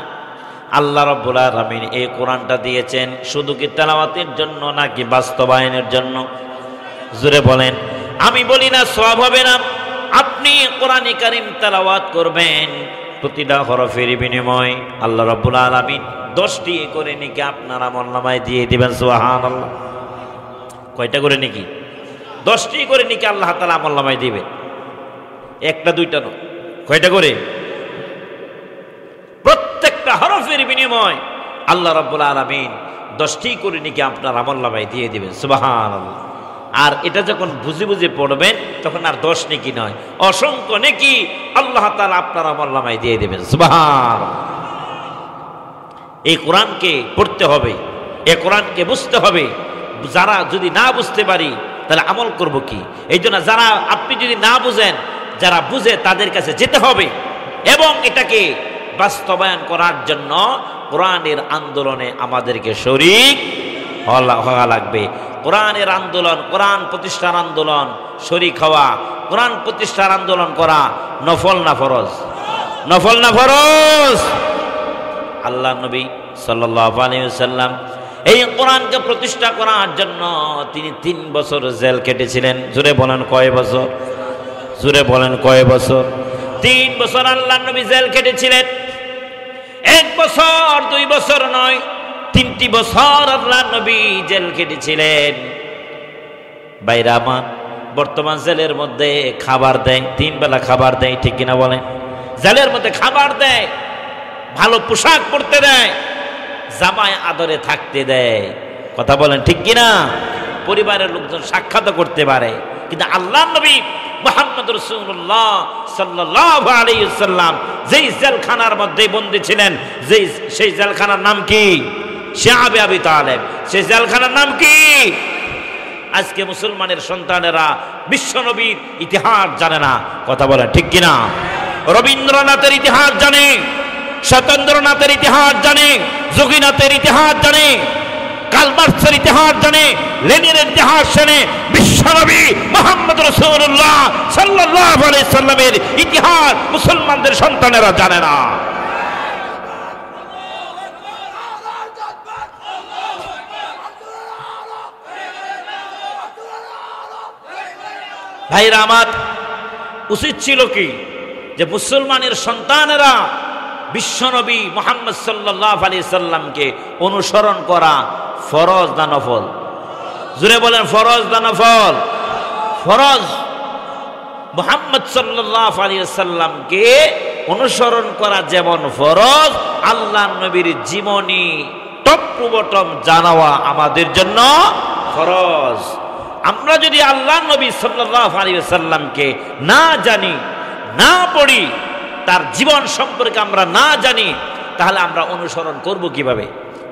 আল্লাহ রাব্বুল আলামিন এই কোরআনটা দিয়েছেন শুধু কি তেলাওয়াতের জন্য নাকি বাস্তবায়নের জন্য? জোরে বলেন। আমি বলি না সওয়াব হবে না, আপনি কোরআনে কারীম তেলাওয়াত করবেন, প্রতিটা হরফের বিনিময় আল্লাহ রাব্বুল আলামিন 10টি করে নেকি আপনার আমলনামায় দিয়ে দিবেন। সুবহানাল্লাহ। কয়টা করে নেকি? 10টি করে নেকি আল্লাহ তাআলা আমলনামায় দিবেন। একটা দুইটা নয়, কয়টা করে? প্রত্যেকটা হরফের বিনিময় আল্লাহ রাব্বুল আলামিন 10টি করে নাকি আপনার আমলনামায় দিয়ে দিবেন। সুবহানাল্লাহ। আর এটা যখন বুঝে বুঝে পড়বেন তখন আর 10 নেকি নয়, অসংখ্য নেকি আল্লাহ তাআলা আপনার আমলনামায় দিয়ে দিবেন। সুবহানাল্লাহ। এই কোরআনকে পড়তে হবে, এই কোরআনকে বুঝতে হবে। যারা যদি না বুঝতে পারি তাহলে আমল করব কি? এই জন্য যারা আপনি যদি না বুঝেন, যারা বুঝে তাদের কাছে যেতে হবে এবং এটাকে বাস্তবায়ন করার জন্য কোরআনের আন্দোলনে আমাদেরকে শরীক হওয়া লাগবে। কোরআনের আন্দোলন, কোরআন প্রতিষ্ঠার আন্দোলন শরীক হওয়া, কোরআন প্রতিষ্ঠার আন্দোলন করা নফল না ফরজ? নফল না ফরজ? আল্লাহ নবী সাল্লাল্লাহু আলাইহি ওয়াসাল্লাম এই কোরআনকে প্রতিষ্ঠা করার জন্য তিনি 3 বছর জেল কেটেছিলেন। জোরে বলেন কয় বছর? জোরে বলেন কয় বছর? 3 বছর আল্লাহ নবী জেল কেটেছিলেন। 1 বছর 2 বছর নয়, 3টি বছর আল্লাহ নবী জেল কেটেছিলেন। বাইরে আমার বর্তমান জেলের মধ্যে খাবার দেয়, 3 বেলা খাবার দেয়, ঠিক কিনা বলেন? জেলের মধ্যে খাবার দেয়, ভালো পোশাক পরতে দেয়, জামায় আদরে থাকতে দেয়, কথা বলেন ঠিক কিনা? পরিবারের লোকজন সাক্ষাৎ করতে পারে। কিন্তু আল্লাহ নবী মুহাম্মদ রাসূলুল্লাহ সাল্লাল্লাহু আলাইহি ওয়াসাল্লাম যেই জেলখানার মধ্যে বন্দী ছিলেন, সেই জেলখানার নাম কি? শিআবে আবি তালেব। সেই জেলখানার নাম কি? আজকে মুসলমানের সন্তানেরা বিশ্বনবীর ইতিহাস জানে না, কথা বলেন ঠিক কিনা? রবীন্দ্রনাথের ইতিহাস জানে, সত্যেন্দ্রনাথের ইতিহাস জানে, যোগীনাথের ইতিহাস জানে, কার্ল মার্কসের ইতিহাস জানে, লেনিনের ইতিহাস জানে, বিশ্বনবী মুহাম্মদ রাসূলুল্লাহ সাল্লাল্লাহু আলাইহি সাল্লামের ইতিহাস মুসলমানদের সন্তানেরা জানে না। ভাইরা আমার, উচিত ছিল কি যে মুসলমানের সন্তানেরা বিশ্বনবী মুহাম্মদ সাল্লাল্লাহু আলাইহি সাল্লামকে অনুসরণ করা ফরজ না নফল? জোরে বলেন ফরজ না নফল? ফরজ। মুহাম্মদ সাল্লাল্লাহু আলাইহি সাল্লামকে অনুসরণ করা যেমন ফরজ, আল্লাহ নবীর জীবনী টপ টু বটম জানাওয়া আমাদের জন্য ফরজ। আমরা যদি আল্লাহ নবী সাল্লাল্লাহু আলাইহি সাল্লামকে না জানি, না পড়ি, তার জীবন সম্পর্কে আমরা না জানি, তাহলে আমরা অনুসরণ করব কিভাবে?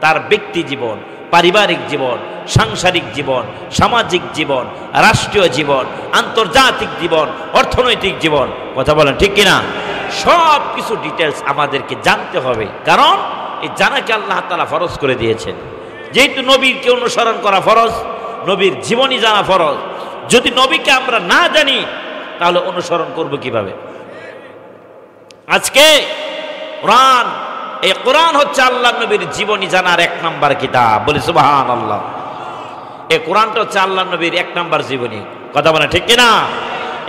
তার ব্যক্তি জীবন, পারিবারিক জীবন, সাংসারিক জীবন, সামাজিক জীবন, রাষ্ট্রীয় জীবন, আন্তর্জাতিক জীবন, অর্থনৈতিক জীবন, কথা বলেন ঠিক কিনা? সব কিছু ডিটেলস আমাদেরকে জানতে হবে, কারণ এই জানাকে আল্লাহ তাআলা ফরজ করে দিয়েছেন। যেহেতু নবীকে অনুসরণ করা ফরজ, নবীর জীবনী জানা ফরজ। যদি নবীকে আমরা না জানি তাহলে অনুসরণ করব কিভাবে? আজকে কোরআন, এই কোরআন হচ্ছে আল্লাহ নবীর জীবনী জানার 1 নাম্বার কিতাব। বলি সুবহানাল্লাহ। এই কোরআনটা হচ্ছে আল্লাহ নবীর 1 নাম্বার জীবনী, কথা বলে ঠিক কিনা?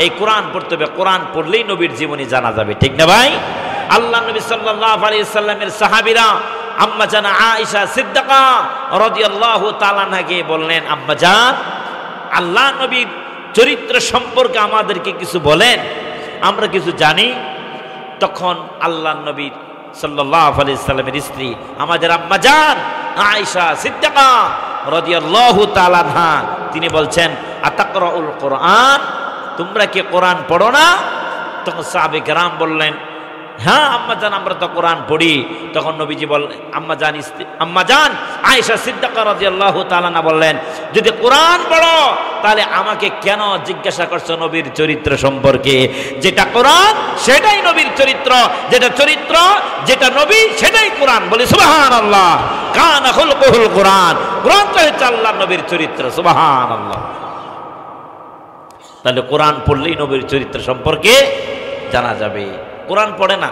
এই কোরআন পড়তে হবে, কোরআন পড়লেই নবীর জীবনী জানা যাবে, ঠিক না ভাই? আল্লাহ নবী সাল্লাল্লাহু আলাইহি সাল্লামের সাহাবীরা আম্মা জান আয়েশা সিদ্দিকা রাদিয়াল্লাহু তাআলা আনহাকে বললেন, আম্মা জান, আল্লাহ নবীর চরিত্র সম্পর্কে আমাদেরকে কিছু বলেন, আমরা কিছু জানি। তখন আল্লাহ নবী সাল্লাল্লাহু আলাইহি সাল্লামের স্ত্রী আমাদের আম্মা জান আয়েশা সিদ্দিকা রাদিয়াল্লাহু তাআলা আনহা, তিনি বলছেন, আতাকরাউল কোরআন, তোমরা কি কোরআন পড়ো না? তখন সাহাবে কেরাম বললেন, হ্যাঁ আম্মা জান, আমরা তো কোরআন পড়ি। তখন নবীজি বললেন, আম্মা জান আয়েশা সিদ্দিকা রাদিয়াল্লাহু তাআলা আনহা বললেন, যদি কোরআন পড়ো তাহলে আমাকে কেন জিজ্ঞাসা করছো নবীর চরিত্র সম্পর্কে? যেটা কোরআন সেটাই নবীর চরিত্র, যেটা চরিত্র, যেটা নবী সেটাই কোরআন। বলি সুবহানাল্লাহ। কানা খুলকুল কোরআন, কোরআন তো হচ্ছে আল্লাহর নবীর চরিত্র। সুবহানাল্লাহ। তাহলে কোরআন পড়লেই নবীর চরিত্র সম্পর্কে জানা যাবে। কোরআন পড়ে না,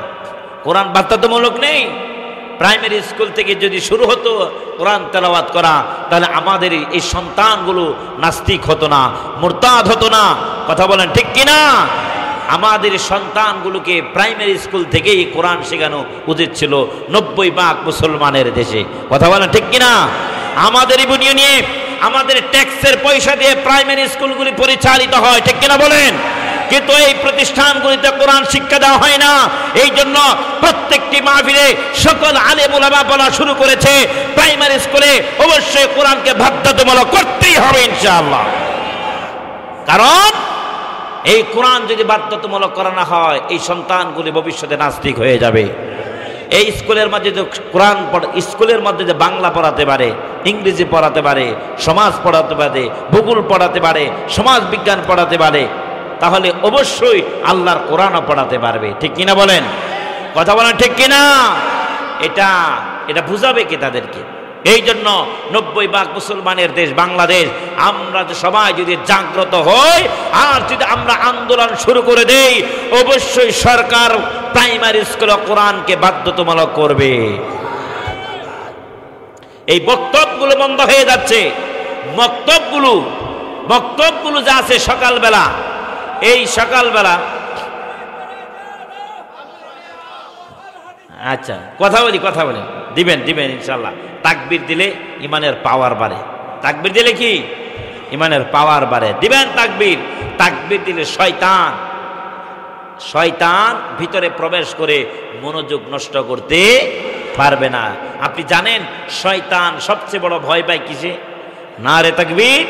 কোরআন বাধ্যতামূলক নেই। প্রাইমারি স্কুল থেকে যদি শুরু হতো কোরআন তেলাওয়াত করা, তাহলে আমাদের এই সন্তানগুলো নাস্তিক হতো না, মুরতাদ হতো না, কথা বলেন ঠিক কিনা? আমাদের সন্তানগুলোকে প্রাইমারি স্কুল থেকেই কোরআন শেখানো উচিত ছিল 90% মুসলমানের দেশে, কথা বলেন ঠিক কিনা? আমাদের ইউনিয়নে আমাদের ট্যাক্সের পয়সা দিয়ে প্রাইমারি স্কুলগুলি পরিচালিত হয়, ঠিক কিনা বলেন? কিন্তু এই প্রতিষ্ঠানগুলিতে কোরআন শিক্ষা দেওয়া হয় না। এই জন্য প্রত্যেকটি মাহফিলে সকল আলেম ওলামা বলা শুরু করেছে, প্রাইমারি স্কুলে অবশ্যই কোরআনকে বাধ্যতামূলক করতেই হবে ইনশাআল্লাহ। কারণ এই কোরআন যদি বাধ্যতামূলক করা না হয়, এই সন্তানগুলি ভবিষ্যতে নাস্তিক হয়ে যাবে। এই স্কুলের মধ্যে যে কোরআন স্কুলের মধ্যে যে বাংলা পড়াতে পারে, ইংরেজি পড়াতে পারে, সমাজ পড়াতে পারে, ভূগোল পড়াতে পারে, সমাজ বিজ্ঞান পড়াতে পারে, তাহলে অবশ্যই আল্লাহর কোরআনও পড়াতে পারবে। ঠিক কিনা বলেন? কথা বলেন ঠিক কিনা? এটা বুঝাবে কি তাদেরকে? এই জন্য 90% মুসলমানের দেশ বাংলাদেশ, আমরা সবাই যদি জাগ্রত হই আর যদি আমরা আন্দোলন শুরু করে দেই, অবশ্যই সরকার প্রাইমারি স্কুলে কোরআনকে বাধ্যতামূলক করবে। এই বক্তব্যগুলো বন্ধ হয়ে যাচ্ছে। বক্তব্যগুলো যা আছে সকালবেলা, এই সকালবেলা আচ্ছা কথা বলি দিবেন ইনশাল্লাহ। তাকবীর দিলে ইমানের পাওয়ার বাড়ে। তাকবীর দিলে কি ইমানের পাওয়ার বাড়ে? দিবেন তাকবীর দিলে শয়তান ভিতরে প্রবেশ করে মনোযোগ নষ্ট করতে পারবে না। আপনি জানেন শয়তান সবচেয়ে বড় ভয় পায় কিসে? নারে তাকবীর,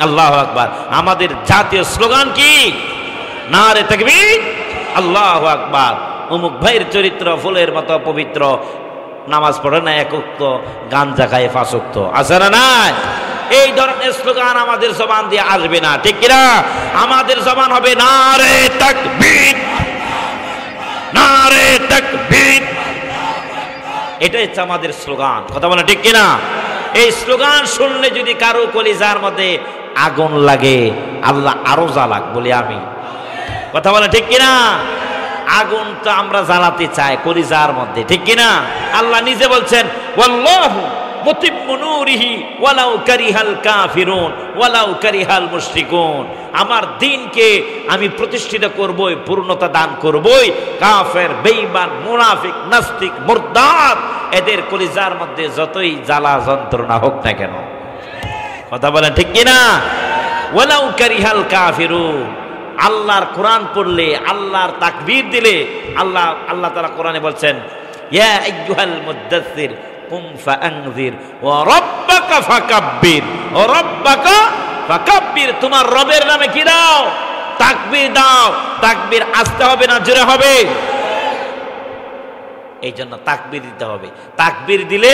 আল্লাহু আকবার। আমাদের জাতীয় স্লোগান কি? নারে তাকবীর, আল্লাহু আকবার। অমুক ভাইয়ের চরিত্র ফুলের মতো পবিত্র, নামাজ পড়ে না এক ওয়াক্ত, গাঞ্জা খায় 5 ওয়াক্ত, আছে না নাই? এই ধরনের স্লোগান আমাদের জবান দিয়ে আসবে না। ঠিক কিনা? আমাদের জবান হবে নারে তাকবীর, নারে তাকবীর। এটাই হচ্ছে আমাদের স্লোগান। কথা বলে ঠিক কিনা? এই স্লোগান শুনলে যদি কারো কলিজার মধ্যে আগুন লাগে, আল্লাহ আরো জ্বালাক বলি আমি। কথা বলে ঠিক কিনা? আগুন তো আমরা জ্বালাতে চাই কলিজার মধ্যে, ঠিক কিনা? আল্লাহ নিজে বলছেন ওয়াল্লাহু মুতিম্মু নূরিহি ওয়ালাউ কারিহাল কাফিরুন ওয়ালাউ কারিহাল মুশরিকুন। আমার দ্বীনকে আমি প্রতিষ্ঠিত করবই, পূর্ণতা দান করবই। কাফের, বেঈমান, মুনাফিক, নাস্তিক, মুরতাদ এদের কলিজার মধ্যে যতই জ্বালা যন্ত্রণা হোক না কেন। কথা বলেন ঠিক কিনা? ওয়ালাউ কারিহাল কাফিরুন। আল্লাহর কোরআন পড়লে, আল্লাহর তাকবীর দিলে আল্লাহ তাআলা কোরআনে বলছেন ইয়া আইয়ুহাল মুদ্দাসসির কুম ফাআনযির ওয়া রাব্বাকা ফাকাব্বির, ও রাব্বাকা ফাকাব্বির। তোমার রবের নামে কি দাও? তাকবীর দাও। তাকবীর আসতে হবে না জোরে হবে? এই জন্য তাকবীর দিতে হবে। তাকবীর দিলে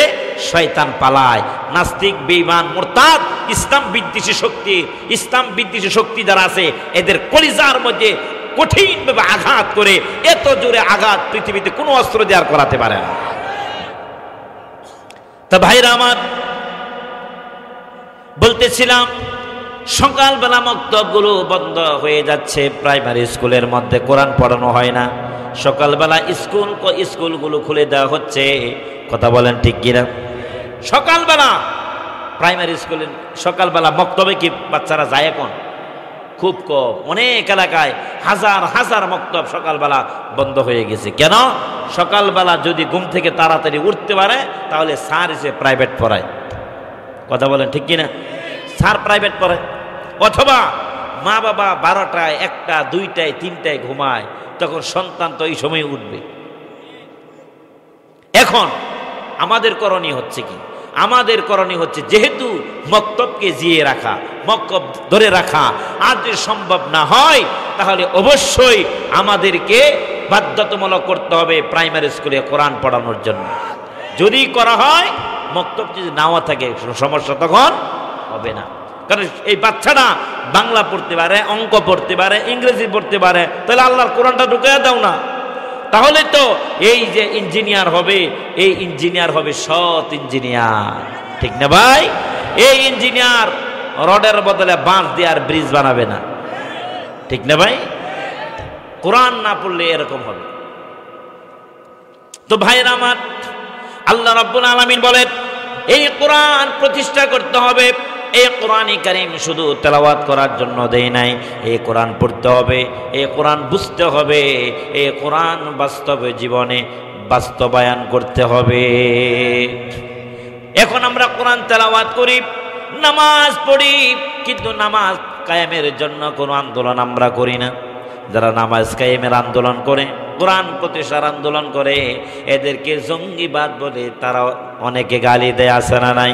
শয়তান পালায়। নাস্তিক, বেঈমান, মুরতাদ, ইসলাম বিদ্বেষী শক্তি যারা আছে এদের কলিজার মধ্যে কঠিনভাবে আঘাত করে, এত জোরে আঘাত পৃথিবীতে কোনো অস্ত্র দিয়ে করাতে পারে না। তা ভাইরা আমার, বলতেছিলাম সকালবেলা মক্তবগুলো বন্ধ হয়ে যাচ্ছে। প্রাইমারি স্কুলের মধ্যে কোরআন পড়ানো হয় না। সকালবেলা স্কুলগুলো খুলে দেওয়া হচ্ছে। কথা বলেন ঠিক কিনা? সকালবেলা প্রাইমারি স্কুলে সকালবেলা মক্তবে কি বাচ্চারা যায় এখন? খুব কম। অনেক এলাকায় হাজার মক্তব সকালবেলা বন্ধ হয়ে গেছে। কেন? সকালবেলা যদি ঘুম থেকে তাড়াতাড়ি উঠতে পারে তাহলে স্যার এসে প্রাইভেট পড়ায়। কথা বলেন ঠিক কিনা? স্যার প্রাইভেট পড়ায়। অথবা মা বাবা 12টায়, 1টা, 2টায়, 3টায় ঘুমায়, তখন সন্তান তো এই সময় উঠবে। এখন আমাদের করণীয় হচ্ছে কি? আমাদের করণীয় হচ্ছে যেহেতু মক্তবকে জিয়ে রাখা, মক্তব ধরে রাখা, আর যদি সম্ভব না হয় তাহলে অবশ্যই আমাদেরকে বাধ্যতামূলক করতে হবে প্রাইমারি স্কুলে কোরআন পড়ানোর জন্য। যদি করা হয়, মক্তব যদি নাও থাকে সমস্যা তখন হবে না। কারণ এই বাচ্চাটা বাংলা পড়তে পারে, অঙ্ক পড়তে পারে, ইংরেজি পড়তে পারে, তাহলে আল্লাহর কোরআনটা ঢুকিয়ে দাও না। তাহলে তো এই যে ইঞ্জিনিয়ার হবে, এই ইঞ্জিনিয়ার হবে সৎ ইঞ্জিনিয়ার। ঠিক না ভাই? এই ইঞ্জিনিয়ার রডের বদলে বাঁশ দিয়ে আর ব্রিজ বানাবে না। ঠিক না ভাই? কোরআন না পড়লে এরকম হবে। তো ভাইরা আমার, আল্লাহ রাব্বুল আলামিন বলেন এই কোরআন প্রতিষ্ঠা করতে হবে। এই কোরআনে কারীম শুধু তেলাওয়াত করার জন্য দেই নাই, এই কোরআন পড়তে হবে, এই কোরআন বুঝতে হবে, এই কোরআন বাস্তবে জীবনে বাস্তবায়ন করতে হবে। এখন আমরা কোরআন তেলাওয়াত করি, নামাজ পড়ি, কিন্তু নামাজ কায়েমের জন্য কোনো আন্দোলন আমরা করি না। যারা নামাজ কায়েমের আন্দোলন করে, কোরআন প্রতিষ্ঠার আন্দোলন করে, এদেরকে জঙ্গিবাদ বলে তারা অনেকে গালি দেয়, আছে না নাই?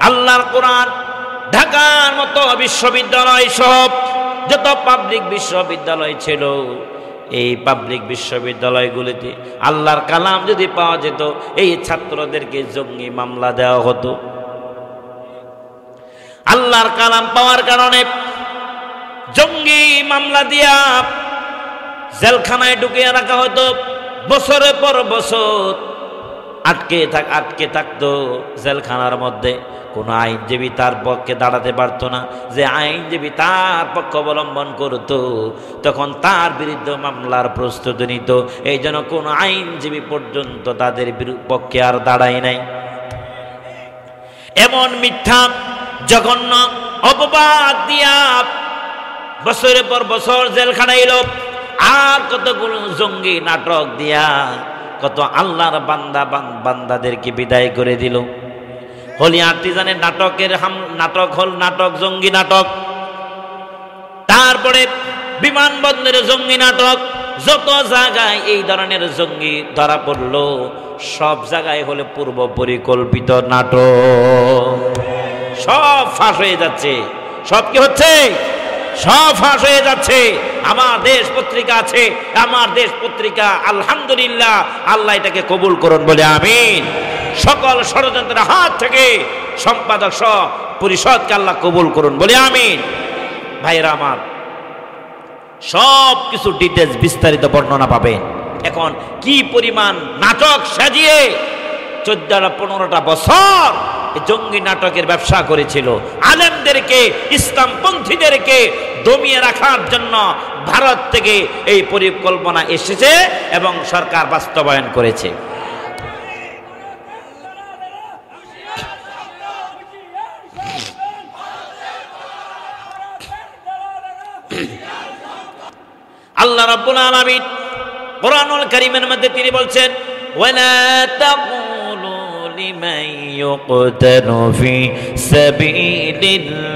আল্লাহর কোরআন ঢাকার মতো বিশ্ববিদ্যালয় সব যত পাবলিক বিশ্ববিদ্যালয় ছিল, এই পাবলিক বিশ্ববিদ্যালয়গুলিতে আল্লাহর কালাম যদি পাওয়া যেত, এই ছাত্রদেরকে জঙ্গি মামলা দেওয়া হতো। আল্লাহর কালাম পাওয়ার কারণে জঙ্গি মামলা দিয়া জেলখানায় ঢুকিয়ে রাখা হতো, বছরের পর বছর আটকে থাকতো জেলখানার মধ্যে। কোনো আইনজীবী তার পক্ষে দাঁড়াতে পারতো না। যে আইনজীবী তার পক্ষ অবলম্বন করত, তখন তার বিরুদ্ধে মামলার প্রস্তুতি নিত। এই জন্য কোনো আইনজীবী পর্যন্ত তাদের পক্ষে আর দাঁড়ায় নাই। এমন মিথ্যা জঘন্য অপবাদ দিয়া বছরের পর বছর জেলখানায় এলো। আর কতগুলো জঙ্গি নাটক দিয়া কত আল্লাহর বান্দাদেরকে বিদায় করে দিল। হলি আর্টিজানের নাটক জঙ্গি নাটক, তারপরে বিমানবন্দরে জঙ্গি নাটক, যত জায়গায় এই ধরনের জঙ্গি ধরা পড়লো, সব জায়গায় হলে পূর্ব পরিকল্পিত নাটক। সব ফাঁস হয়ে যাচ্ছে। সব কি হচ্ছে? সব ফাঁস হয়ে যাচ্ছে। আমার দেশ পত্রিকা আছে, আমার দেশ পত্রিকা আলহামদুলিল্লাহ, আল্লাহ এটাকে কবুল করুন বলে আমিন। সকল ষড়যন্ত্রের হাত থেকে সম্পাদক সহ পরিষদকে আল্লাহ কবুল করুন বলে আমিন। ভাইরা আমার, সব কিছু ডিটেলস বিস্তারিত বর্ণনা পাবেন। এখন কি পরিমাণ নাটক সাজিয়ে 14-15টা বছর জঙ্গি নাটকের ব্যবসা করেছিল। আলেমদেরকে, ইসলামপন্থীদেরকে দমিয়ে রাখার জন্য ভারত থেকে এই পরিকল্পনা এসেছে এবং সরকার বাস্তবায়ন করেছে। আল্লাহ রাব্বুল আলামিন কোরআনুল কারীমের মধ্যে তিনি বলছেন, ওয়ালা তাকুলু লিমান ইউকতালু ফি সাবিলিল্লাহি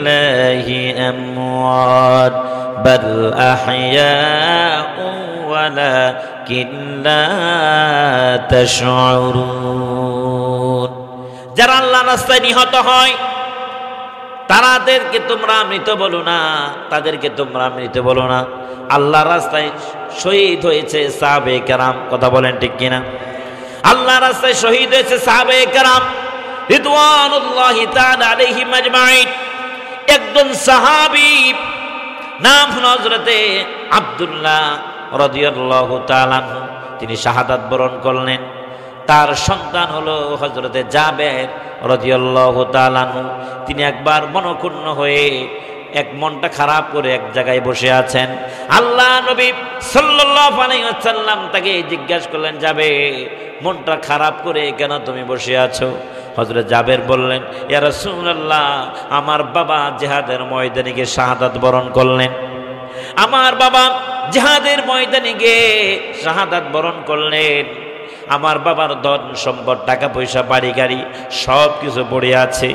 আমওয়াত বাল আহইয়াউ ওয়ালাকিন লা তাশউরুন। যারা আল্লাহর রাস্তায় নিহত হয় তাদেরকে তোমরা মৃত বলো না, তাদেরকে তোমরা মৃত বলো না। আল্লাহর রাস্তায় শহীদ হয়েছে সাহাবে কেরাম, কথা বলেন ঠিক কিনা? আল্লাহর রাস্তায় শহীদ হয়েছে সাহাবে কেরাম রিদওয়ানুল্লাহি তাআলা আলাইহিম আজমাইন। একজন সাহাবী নাম হযরতে আব্দুল্লাহ রাদিয়াল্লাহু তাআলা, তিনি শাহাদাত বরণ করলেন। তার সন্তান হলো হযরতে জাবের রাদিয়াল্লাহু তাআলা। তিনি একবার মনক্ষুণ্ণ হয়ে মনটা খারাপ করে এক জায়গায় বসে আছেন। আল্লাহ নবী সাল্লাল্লাহু আলাইহি ওয়াসাল্লাম তাকে জিজ্ঞাসা করলেন, যাবে মনটা খারাপ করে কেন তুমি বসে আছো? হযরত জাবের বললেন, ইয়া রাসূলুল্লাহ, আমার বাবা জিহাদের ময়দানে গিয়ে শাহাদাত বরণ করলেন। আমার বাবা জিহাদের ময়দানে গিয়ে শাহাদাত বরণ করলেন। আমার বাবার ধন সম্পদ, টাকা পয়সা, বাড়ি গাড়ি সব কিছু পড়ে আছে।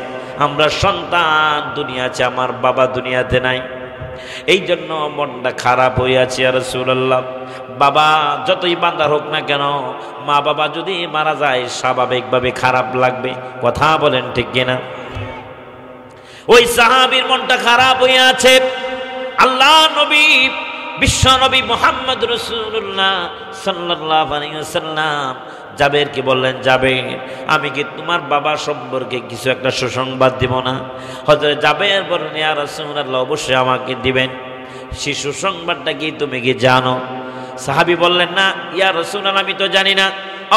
আমরা সন্তান দুনিয়া আছে, আমার বাবা দুনিয়াতে নাই। এই জন্য মনটা খারাপ হয়ে আছে ইয়া রাসূলুল্লাহ। বাবা যতই বান্দার হোক না কেন, মা বাবা যদি মারা যায় স্বাভাবিকভাবে খারাপ লাগবে, কথা বলেন ঠিক কিনা? ওই সাহাবীর মনটা খারাপ হয়ে আছে। আল্লাহ নবী, বিশ্ব নবী মুহাম্মদ রাসূলুল্লাহ সাল্লাল্লাহু আলাইহি ওয়াসাল্লাম জাবেরকে বললেন, জাবের, আমি কি তোমার বাবা সম্পর্কে কিছু একটা সুসংবাদ দিব না? হযরত জাবের বললেন, ইয়া রাসূলুল্লাহ, অবশ্যই আমাকে দিবেন। সেই সুসংবাদটা কি তুমি কি জানো? সাহাবী বললেন, না ইয়া রাসূলুল্লাহ, আমি তো জানি না।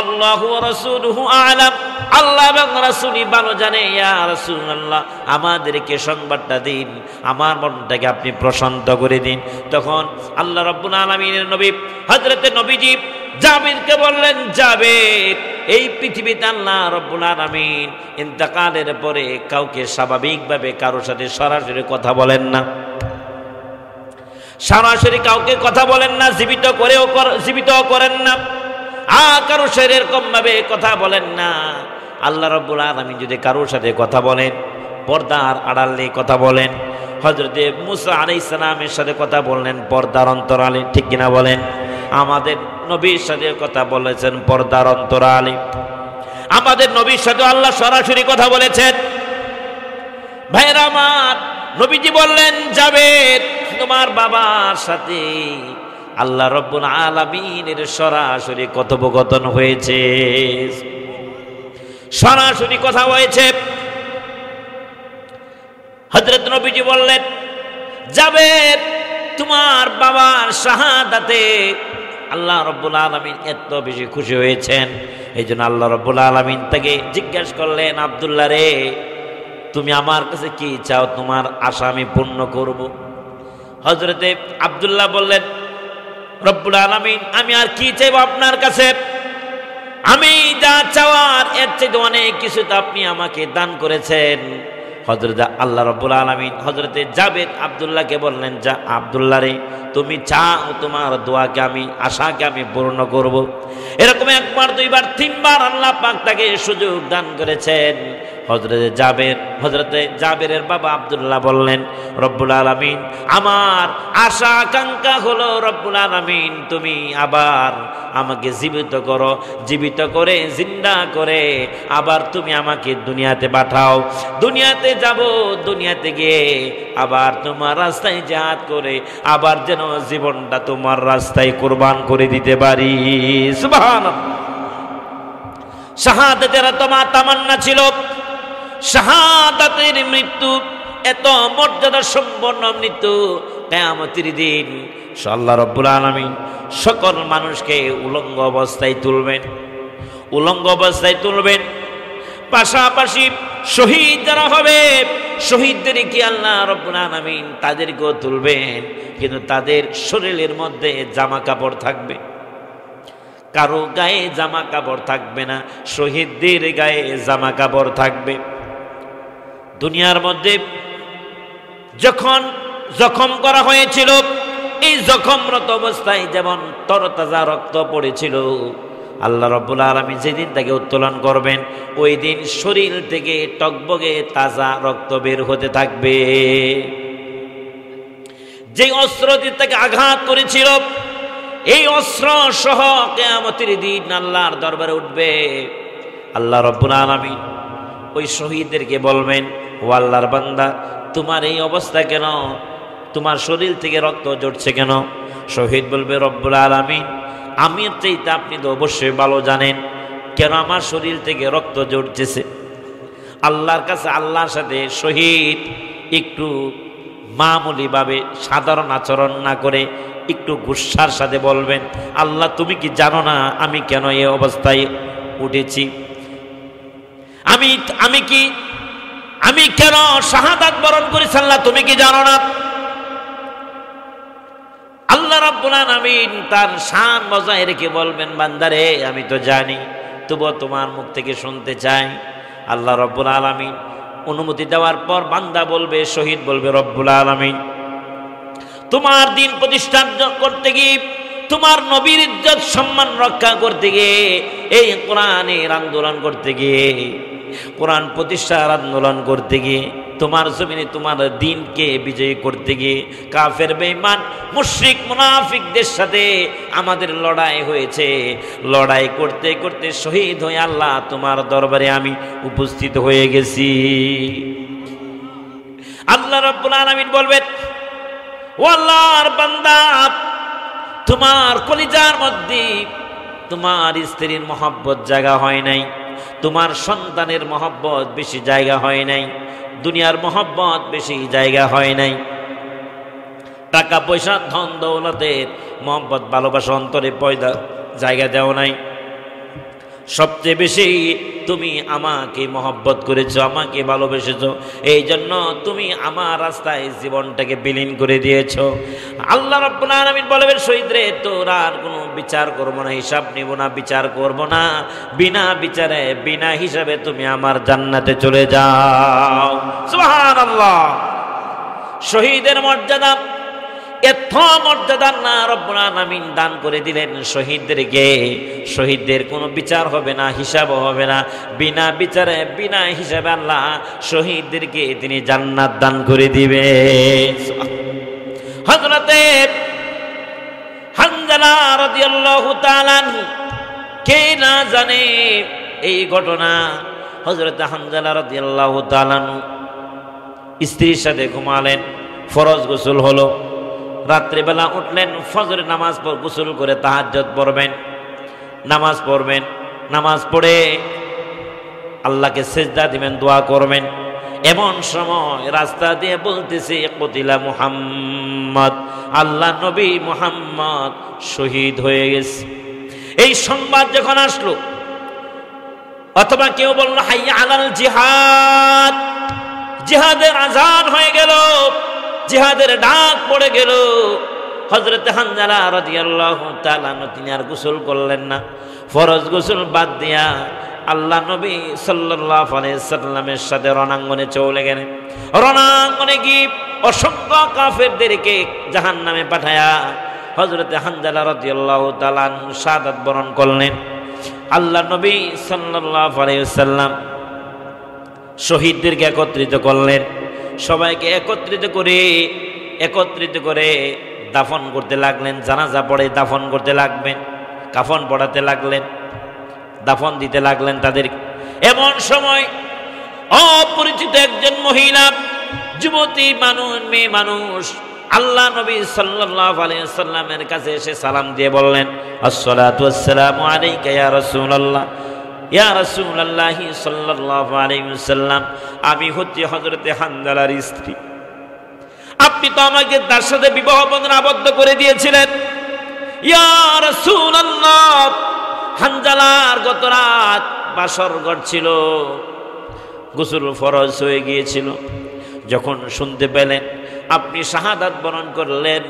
আল্লাহু ওয়া রাসূলুহু আ'লাম, আল্লাহ এবং রাসূলই ভালো জানে। ইয়া রাসূলুল্লাহ, আমাদেরকে সংবাদটা দিন, আমার মনটাকে আপনি প্রশান্ত করে দিন। তখন আল্লাহ রাব্বুল আলামিনের নবী হযরতে নবীজি জাবেরকে বললেন, জাবের, এই পৃথিবীতে আল্লাহ রাব্বুল আলামিন ইন্তেকালের পরে কাউকে স্বাভাবিকভাবে কারোর সাথে সরাসরি কথা বলেন না, সরাসরি কাউকে কথা বলেন না, জীবিত করেন না, কারো সাথে এরকম ভাবে কথা বলেন না। আল্লাহ রাব্বুল আলামিন যদি কারোর সাথে কথা বলেন, পর্দার আড়ালে কথা বলেন, হযরতে মুসা আলাইহিস সালামের সাথে কথা বললেন পর্দার অন্তরালে, ঠিক কিনা বলেন? আমাদের নবীর সাথে কথা বলেছেন পর্দার অন্তরালে। আমাদের নবীর সাথে আল্লাহ সরাসরি কথা বলেছেন। ভাইরা আমার, নবীজি বললেন যাবে তোমার বাবার সাথে আল্লাহ রাব্বুল আলামিনের সরাসরি কথোপকথন হয়েছে, সরাসরি কথা হয়েছে। হযরত নবীজি বললেন যাবে তোমার বাবার শাহাদাতে আল্লাহ রাব্বুল আলামিন এত বেশি খুশি হয়েছেন। এই জন্য আল্লাহ রাব্বুল আলামিন তাকে জিজ্ঞাসা করলেন, আব্দুল্লাহ রে, তুমি আমার কাছে কি চাও? তোমার আশা আমি পূর্ণ করব। হযরতে আব্দুল্লাহ বললেন, রব্বুল আলামিন, আমি আর কি চাইব আপনার কাছে? আমি যা চাওয়ার এর চেয়ে অনেক কিছু তো আপনি আমাকে দান করেছেন। হযরত আল্লাহ রাব্বুল আলামিন হযরতে জাবেদ আব্দুল্লাহকে বললেন, যা আব্দুল্লাহ রে, তুমি চাও, তোমার দোয়াকে আমি, আশাকে আমি পূর্ণ করব। এরকম একবার, দুইবার, তিনবার আল্লাহ পাক তাকে সুযোগ দান করেছেন। হযরতে জাবেরের বাবা আব্দুল্লাহ বললেন, রব্বুল আলামিন, আমার আশা আকাঙ্ক্ষা হলো রব্বুল আলামিন তুমি আবার আমাকে জীবিত করো, জীবিত করে জিন্দা করে আবার তুমি আমাকে দুনিয়াতে পাঠাও। দুনিয়াতে যাব, দুনিয়াতে গিয়ে আবার তোমার রাস্তায় জিহাদ করে আবার যেন জীবনটা তোমার রাস্তায় কুরবান করে দিতে পারি। সুবহানাল্লাহ। শাহাদাতের তোমার তামান্না ছিল, শাহাদাতের মৃত্যু এত মর্যাদা সম্পন্ন মৃত্যু, কিয়ামতের দিন আল্লাহ রাব্বুল আলামিন সকল মানুষকে উলঙ্গ অবস্থায় তুলবেন, উলঙ্গ অবস্থায় তুলবেন। পাশাপাশি শহীদ যারা হবে, শহীদদেরকে আল্লাহ রাব্বুল আলামিন তাদেরকেও তুলবেন, কিন্তু তাদের শরীরের মধ্যে জামা কাপড় থাকবে, কারো গায়ে জামা কাপড় থাকবে না, শহীদদের গায়ে জামা কাপড় থাকবে। দুনিয়ার মধ্যে যখন জখম করা হয়েছিল, এই জখমরত অবস্থায় যেমন তরতাজা রক্ত পড়েছিল, আল্লাহ রাব্বুল আলামিন যেদিন তাকে উত্তোলন করবেন, ওই দিন শরীর থেকে টকবগে তাজা রক্ত বের হতে থাকবে। যে অস্ত্র দিয়ে তাকে আঘাত করেছিল, এই অস্ত্র সহ কিয়ামতের দিন আল্লাহর দরবারে উঠবে। আল্লাহ রাব্বুল আলামিন ওই শহীদদেরকে বলবেন, ও আল্লাহর বান্দা, তোমার এই অবস্থা কেন? তোমার শরীর থেকে রক্ত ঝরছে কেন? শহীদ বলবে, রব্বুল আলামিন, আমি চাইতে আপনি তো অবশ্যই ভালো জানেন কেন আমার শরীর থেকে রক্ত ঝরতেছে। আল্লাহর কাছে, আল্লাহর সাথে শহীদ একটু মামুলিভাবে সাধারণ আচরণ না করে একটু গুসার সাথে বলবেন, আল্লাহ তুমি কি জানো না আমি কেন এই অবস্থায় উঠেছি? আমি কেন শাহাদাত বরণ করেছি? আল্লাহ তুমি কি জানো না? আল্লাহ রাব্বুল আলামিন তার শান বজায় রেখে বলবেন, বান্দারে আমি তো জানি, তবুও তোমার মুখ থেকে শুনতে চাই। আল্লাহ রাব্বুল আলামিন অনুমতি দেওয়ার পর বান্দা বলবে, শহীদ বলবে, রব্বুল আলামিন, তোমার দিন প্রতিষ্ঠা করতে গিয়ে, তোমার নবীর ইজ্জত সম্মান রক্ষা করতে গিয়ে, এই কোরআনের আন্দোলন করতে গিয়ে, কোরআন প্রতিষ্ঠার আন্দোলন করতে গিয়ে, তোমার জমিনে তোমার দ্বীনকে বিজয়ী করতে গিয়ে কাফের বেঈমান মুশরিক মুনাফিকদের সাথে আমাদের লড়াই হয়েছে। লড়াই করতে করতে শহীদ হয়ে আল্লাহ তোমার দরবারে আমি উপস্থিত হয়ে গেছি। আল্লাহ রাব্বুল আলামিন বলবেন, ও আল্লাহর বান্দা, তোমার কলিজার মধ্যে তোমার স্ত্রীর মহব্বত জায়গা হয় নাই, তোমার সন্তানের মহব্বত বেশি জায়গা হয় নাই, দুনিয়ার মহব্বত বেশি জায়গা হয় নাই, টাকা পয়সা ধন দৌলতের মহব্বত ভালোবাসা অন্তরে পয়দা জায়গা দেও নাই। সবচেয়ে বেশি তুমি আমাকে মহব্বত করেছো, আমাকে ভালোবেসেছো, এই জন্য তুমি আমার রাস্তায় জীবনটাকে বিলীন করে দিয়েছো। আল্লাহ রাব্বুল আলামিন বলবেন, শহীদ রে, তোর আর কোনো বিচার করবো না, হিসাব নিব না, বিচার করব না, বিনা বিচারে বিনা হিসাবে তুমি আমার জান্নাতে চলে যাও। সুবহানাল্লাহ। শহীদের মর্যাদা এত মর্যাদা না রব্বুল আলামিন দান করে দিলেন শহীদদেরকে। শহীদদের কোনো বিচার হবে না, হিসাবও হবে না। বিনা বিচারে বিনা হিসাবে আল্লাহ শহীদদেরকে তিনি জান্নাত দান করে দিবে। হযরতে হানজালা রাদিয়াল্লাহু তাআলা আনহু, কে না জানে এই ঘটনা। হযরতে হানজালা রাদিয়াল্লাহু তাআলা আনহু স্ত্রীর সাথে ঘুমালেন, ফরজ গোসল হলো, রাত্রিবেলা উঠলেন, ফজরের নামাজ গোসল করে তাহাজ্জুদ পড়বেন, নামাজ পড়বেন, নামাজ পড়ে আল্লাহকে সিজদা দিবেন, দোয়া করবেন। এমন সময় রাস্তা দিয়ে বলতেছে কতিলা মুহাম্মদ, আল্লাহ নবী মুহাম্মদ শহীদ হয়ে গেছে। এই সংবাদ যখন আসলো, অথবা কেউ বলল হাইয়া আলাল জিহাদ, জিহাদের আযান হয়ে গেল, জিহাদের ডাক পড়ে গেল। হযরতে হানজালা রাদিয়াল্লাহু তাআলা তিনি আর গোসল করলেন না, ফরজ গোসল বাদ দিয়া আল্লাহ নবী সাল্লাল্লাহু আলাইহি সাল্লামের সাথে রণাঙ্গনে চলে গেলেন। রণাঙ্গনে গিয়ে অসংখ্য কাফেরদেরকে জাহান্নামে পাঠায়া হযরতে হানজালা রাদিয়াল্লাহু তাআলা শাহাদাত বরণ করলেন। আল্লাহ নবী সাল্লাল্লাহু আলাইহি সাল্লাম শহীদদেরকে একত্রিত করলেন, সবাইকে একত্রিত করে দাফন করতে লাগলেন। জানাজা পড়ে দাফন করতে লাগবেন, কাফন পড়াতে লাগলেন, দাফন দিতে লাগলেন তাদের। এমন সময় অপরিচিত একজন মহিলা, যুবতী মানুষ, মেয়ে মানুষ আল্লাহ নবী সাল্লাল্লাহু আলাইহি ওয়াসাল্লামের কাছে এসে সালাম দিয়ে বললেন, আসসালাতু ওয়াসসালামু আলাইকা ইয়া রাসূলুল্লাহ, ইয়া রাসূলুল্লাহ সাল্লাল্লাহু আলাইহি ওয়াসাল্লাম, আমি হচ্ছি হযরতে হানজালার স্ত্রী। আপনি তো আমাকে তার সাথে বিবাহ বন্ধনে আবদ্ধ করে দিয়েছিলেন। ইয়া রাসূলুল্লাহ, হানজালার গত রাত বাসর ঘটছিল, গোসল ফরজ হয়ে গিয়েছিল। যখন শুনতে পেলেন আপনি শাহাদাত বরণ করলেন,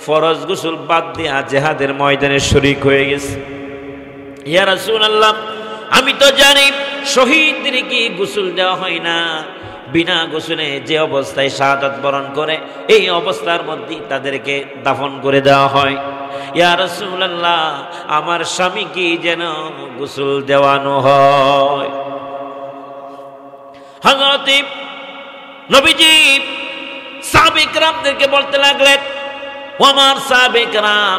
ফরজ গোসল বাদ দিয়া জিহাদের ময়দানে শরীক হয়ে গেছে। ইয়া রাসূলুল্লাহ, আমি তো জানি শহীদদেরকে গোসল দেওয়া হয় না, বিনা গোসলে যে অবস্থায় শাহাদাত বরণ করে এই অবস্থার মধ্যে তাদেরকে দাফন করে দেওয়া হয়। ইয়া রাসূলুল্লাহ, আমার স্বামীকে যেন গোসল দেওয়ানো হয়। হযরত নবীজি সাহাবায়ে কেরামদেরকে বলতে লাগলেন, ও আমার সাহাবায়ে কেরাম,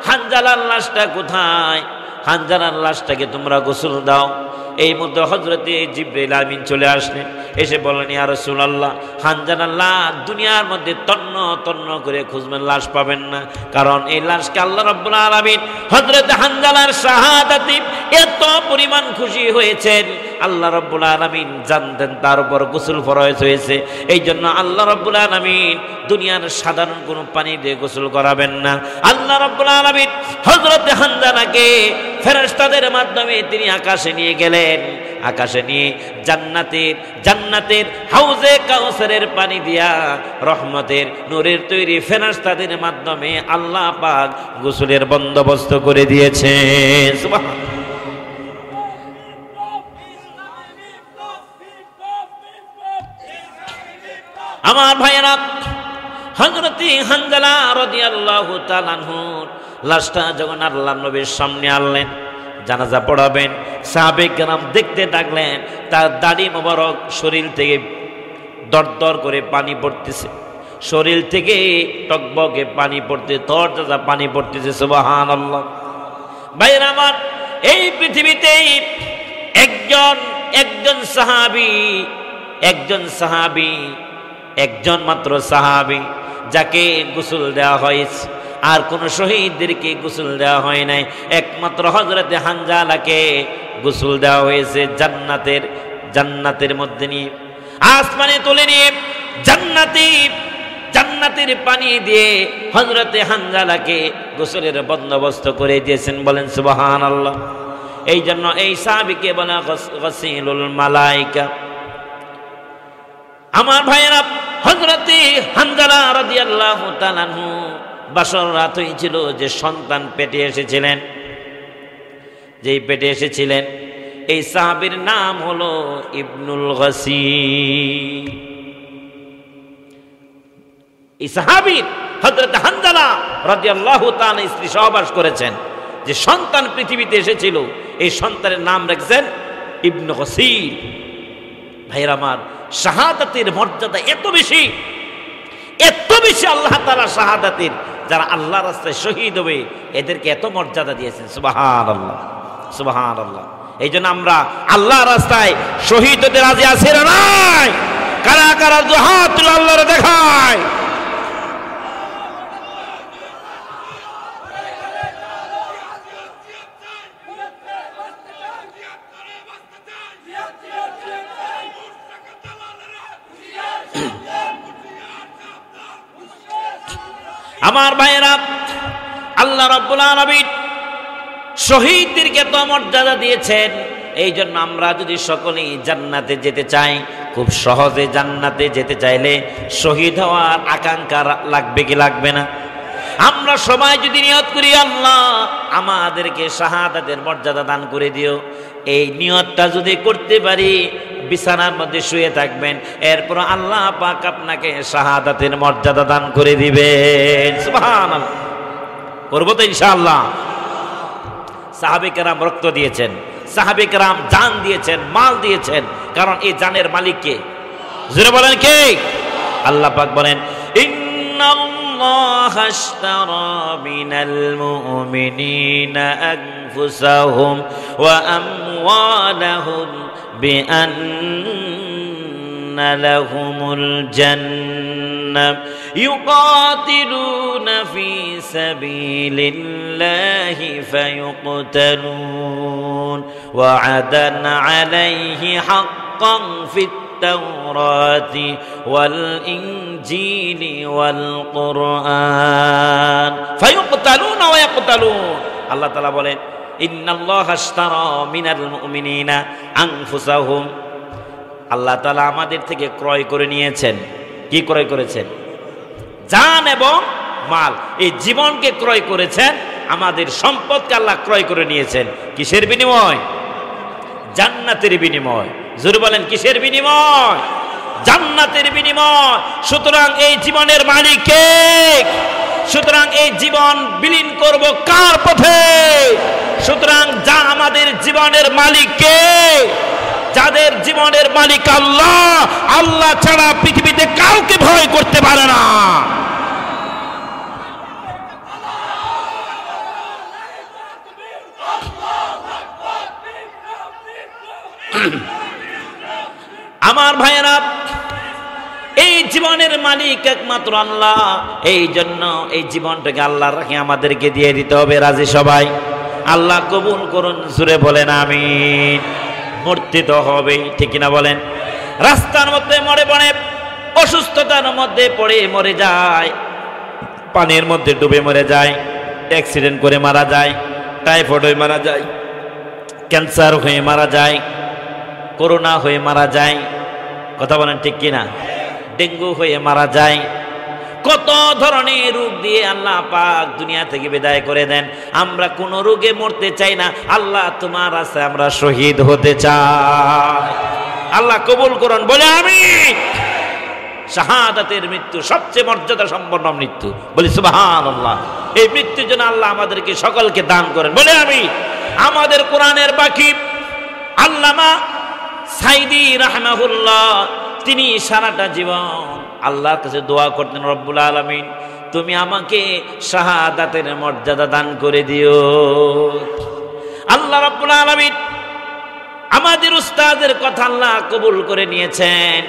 হানজালার লাশটা কোথায়? হানজালার লাশটাকে তোমরা গোসল দাও। এই মধ্যে হযরতে জিবরাইল আমিন চলে আসলেন, এসে বললেন, ইয়া রাসূলুল্লাহ, হানজালার লাশ দুনিয়ার মধ্যে তন্ন তন্ন করে খুঁজবেন, লাশ পাবেন না। কারণ এই লাশকে আল্লাহ রাব্বুল আলামিন হযরতে হানজালার শাহাদাতে এত পরিমাণ খুশি হয়েছেন, আল্লাহ রাব্বুল আলামিন জানতেন তার উপর গোসল ফরজ হয়েছে। এই জন্য আল্লাহ রাব্বুল আলামিন দুনিয়ার সাধারণ কোনো পানি দিয়ে গোসল করাবেন না। আল্লাহ রাব্বুল আলামিন হযরতে হানজালাকে ফেরেশতাদের মাধ্যমে তিনি আকাশে নিয়ে গেলেন। আকাশে নিয়ে জান্নাতের হাউজে কাউসারের পানি দিয়া রহমতের নূরের তৈরি ফেরেশতাদের মাধ্যমে আল্লাহ পাক গোসলের বন্দোবস্ত করে দিয়েছেন। সুবহানাল্লাহ। আমার ভাইয়েরা, হযরতে হানজালা রাদিয়াল্লাহু তাআলা আনহুর লাশটা যখন আল্লাহ নবীর সামনে আনলেন, জানাজা পড়াবেন, সাহাবায়ে কেরাম দেখতে থাকলেন তার দাড়ি মোবারক শরীর থেকে দরদর করে পানি পড়তেছে, শরীর থেকে টকবকে পানি পড়তে, তরতাজা পানি পড়তেছে। সুবহানাল্লাহ। ভাইয়েরা আমার, এই পৃথিবীতে একজন সাহাবী, একজন মাত্র সাহাবী যাকে গোসল দেওয়া হয়েছে, আর কোন শহীদদেরকে গোসল দেওয়া হয় নাই। একমাত্র হযরতে হানজালাকে গোসল দেওয়া হয়েছে জান্নাতের মধ্যে নিয়ে, আসমানে তুলে নিয়ে জান্নাতের পানি দিয়ে হযরতে হানজালাকে গোসলের বন্দোবস্ত করে দিয়েছেন। বলেন সুবহানাল্লাহ। এই জন্য এই সাহাবীকে বলা গসিলুল মালায়েকা। আমার ভাইয়েরা, হযরতে হানজালা রাদিয়াল্লাহু তাআলা আনহু বাসর রাত হয়েছিল, যে সন্তান পেটে এসেছিলেন, যেই পেটে এসেছিলেন এই সাহাবীর নাম হলো ইবনুল গসিল। এই সাহাবী হযরত হানজালা রাদিয়াল্লাহু তাআলা স্ত্রী সহবাস করেছেন, যে সন্তান পৃথিবীতে এসেছিল, এই সন্তানের নাম রাখছেন ইবনে কাসির। ভাইরা আমার, শাহাদাতের মর্যাদা এত বেশি, এত বেশি আল্লাহ তাআলা শাহাদাতের, যারা আল্লাহর রাস্তায় শহীদ হবে এদেরকে এত মর্যাদা দিয়েছেন। সুবহানাল্লাহ, সুবহানাল্লাহ। এই জন্য আমরা আল্লাহর রাস্তায় শহীদ হতে রাজি আছি না নাই? কারা কারা দুহাত তুলে আল্লাহরে দেখায়? আমার ভাইয়েরা, আল্লাহ রাব্বুল আলামিন শহীদদেরকে এত মর্যাদা দিয়েছেন। এই জন্য আমরা যদি সকলেই জান্নাতে যেতে চাই, খুব সহজে জান্নাতে যেতে চাইলে শহীদ হওয়ার আকাঙ্ক্ষা লাগবে কি লাগবে না? আমরা সবাই যদি নিয়ত করি, আল্লাহ আমাদেরকে শাহাদাতের মর্যাদা দান করে দিও, এই নিয়তটা যদি করতে পারি, বিছানার মধ্যে শুয়ে থাকবেন, এরপর আল্লাহ পাক আপনাকে শাহাদাতের মর্যাদা দান করে দিবেন। সুবহানাল্লাহ। করবো তো ইনশাআল্লাহ। সাহাবে কেরাম রক্ত দিয়েছেন, সাহাবে কেরাম জান দিয়েছেন, মাল দিয়েছেন, কারণ এই জানের মালিক কে? জোরে বলেন কে? আল্লাহ পাক বলেন, ইন্নাল্লাহা আশতারা মিনাল মুমিনিনা আনফুসাহুম ওয়া আমওয়ালাহুম বিআন্না লাহুমুল জান্নাহ يقاتلون في سبيل الله فيقتلون وعدا عليه حقا في التوراة والإنجيل والقرآن فيقتلون ويقتلون الله تعالى বলেন ইন্নাল্লাহা আশতারা মিনাল মুমিনিনা আনফুসাহুম, আল্লাহ তাআলা আমাদের থেকে ক্রয় করে নিয়েছেন। কি ক্রয় করেছেন? জান এবং মাল, এই জীবনকে ক্রয় করেছেন, আমাদের সম্পদকে আল্লাহ ক্রয় করে নিয়েছেন। কিসের বিনিময়? জান্নাতের বিনিময়। জোরে বলেন কিসের বিনিময়? জান্নাতের বিনিময়। সুতরাং এই জীবনের মালিক কে? সুতরাং এই জীবন বিলীন করব কার পথে? সুতরাং যা আমাদের জীবনের মালিক কে? যাদের জীবনের মালিক আল্লাহ, আল্লাহ ছাড়া পৃথিবীতে কাউকে ভয় করতে পারে না। আমার ভাইয়েরা, এই জীবনের মালিক একমাত্র আল্লাহ। এই জন্য এই জীবনটাকে আল্লাহর রাখে আমাদেরকে দিয়ে দিতে হবে। রাজি সবাই? আল্লাহ কবুল করুন, জোরে বলেন আমিন। মরতে তো হবেই, ঠিক কিনা বলেন? রাস্তার মধ্যে মরে পড়ে, অসুস্থতার মধ্যে পড়ে মরে যায়, পানির মধ্যে ডুবে মরে যায়, অ্যাক্সিডেন্ট করে মারা যায়, টাইফয়েড হয়ে মারা যায়, ক্যান্সার হয়ে মারা যায়, করোনা হয়ে মারা যায়, কথা বলেন ঠিক কিনা? ডেঙ্গু হয়ে মারা যায়, কত ধরনের রোগ দিয়ে আল্লাহ পাক দুনিয়া থেকে বিদায় করে দেন। আমরা কোন রোগে মরতে চাই না, আল্লাহ তোমার আছে আমরা শহীদ হতে চাই। আল্লাহ কবুল করুন, বলে আমিন। শাহাদাতের মৃত্যু সবচেয়ে মর্যাদা সম্পন্ন মৃত্যু, বলি সুবহানাল্লাহ। এই মৃত্যুর জন্য আল্লাহ আমাদেরকে সকলকে দান করেন, বলে আমিন। আমাদের কোরআনের বাকি আল্লামা সাইদি রাহমাহুল্লাহ, তিনি সারাটা জীবন আল্লাহর কাছে দোয়া করতেন, রব্বুল আলামিন তুমি আমাকে শাহাদাতের মর্যাদা দান করে দিও। আল্লাহ রব্বুল আলামিন আমাদের উস্তাদের কথা আল্লাহ কবুল করে নিয়েছেন।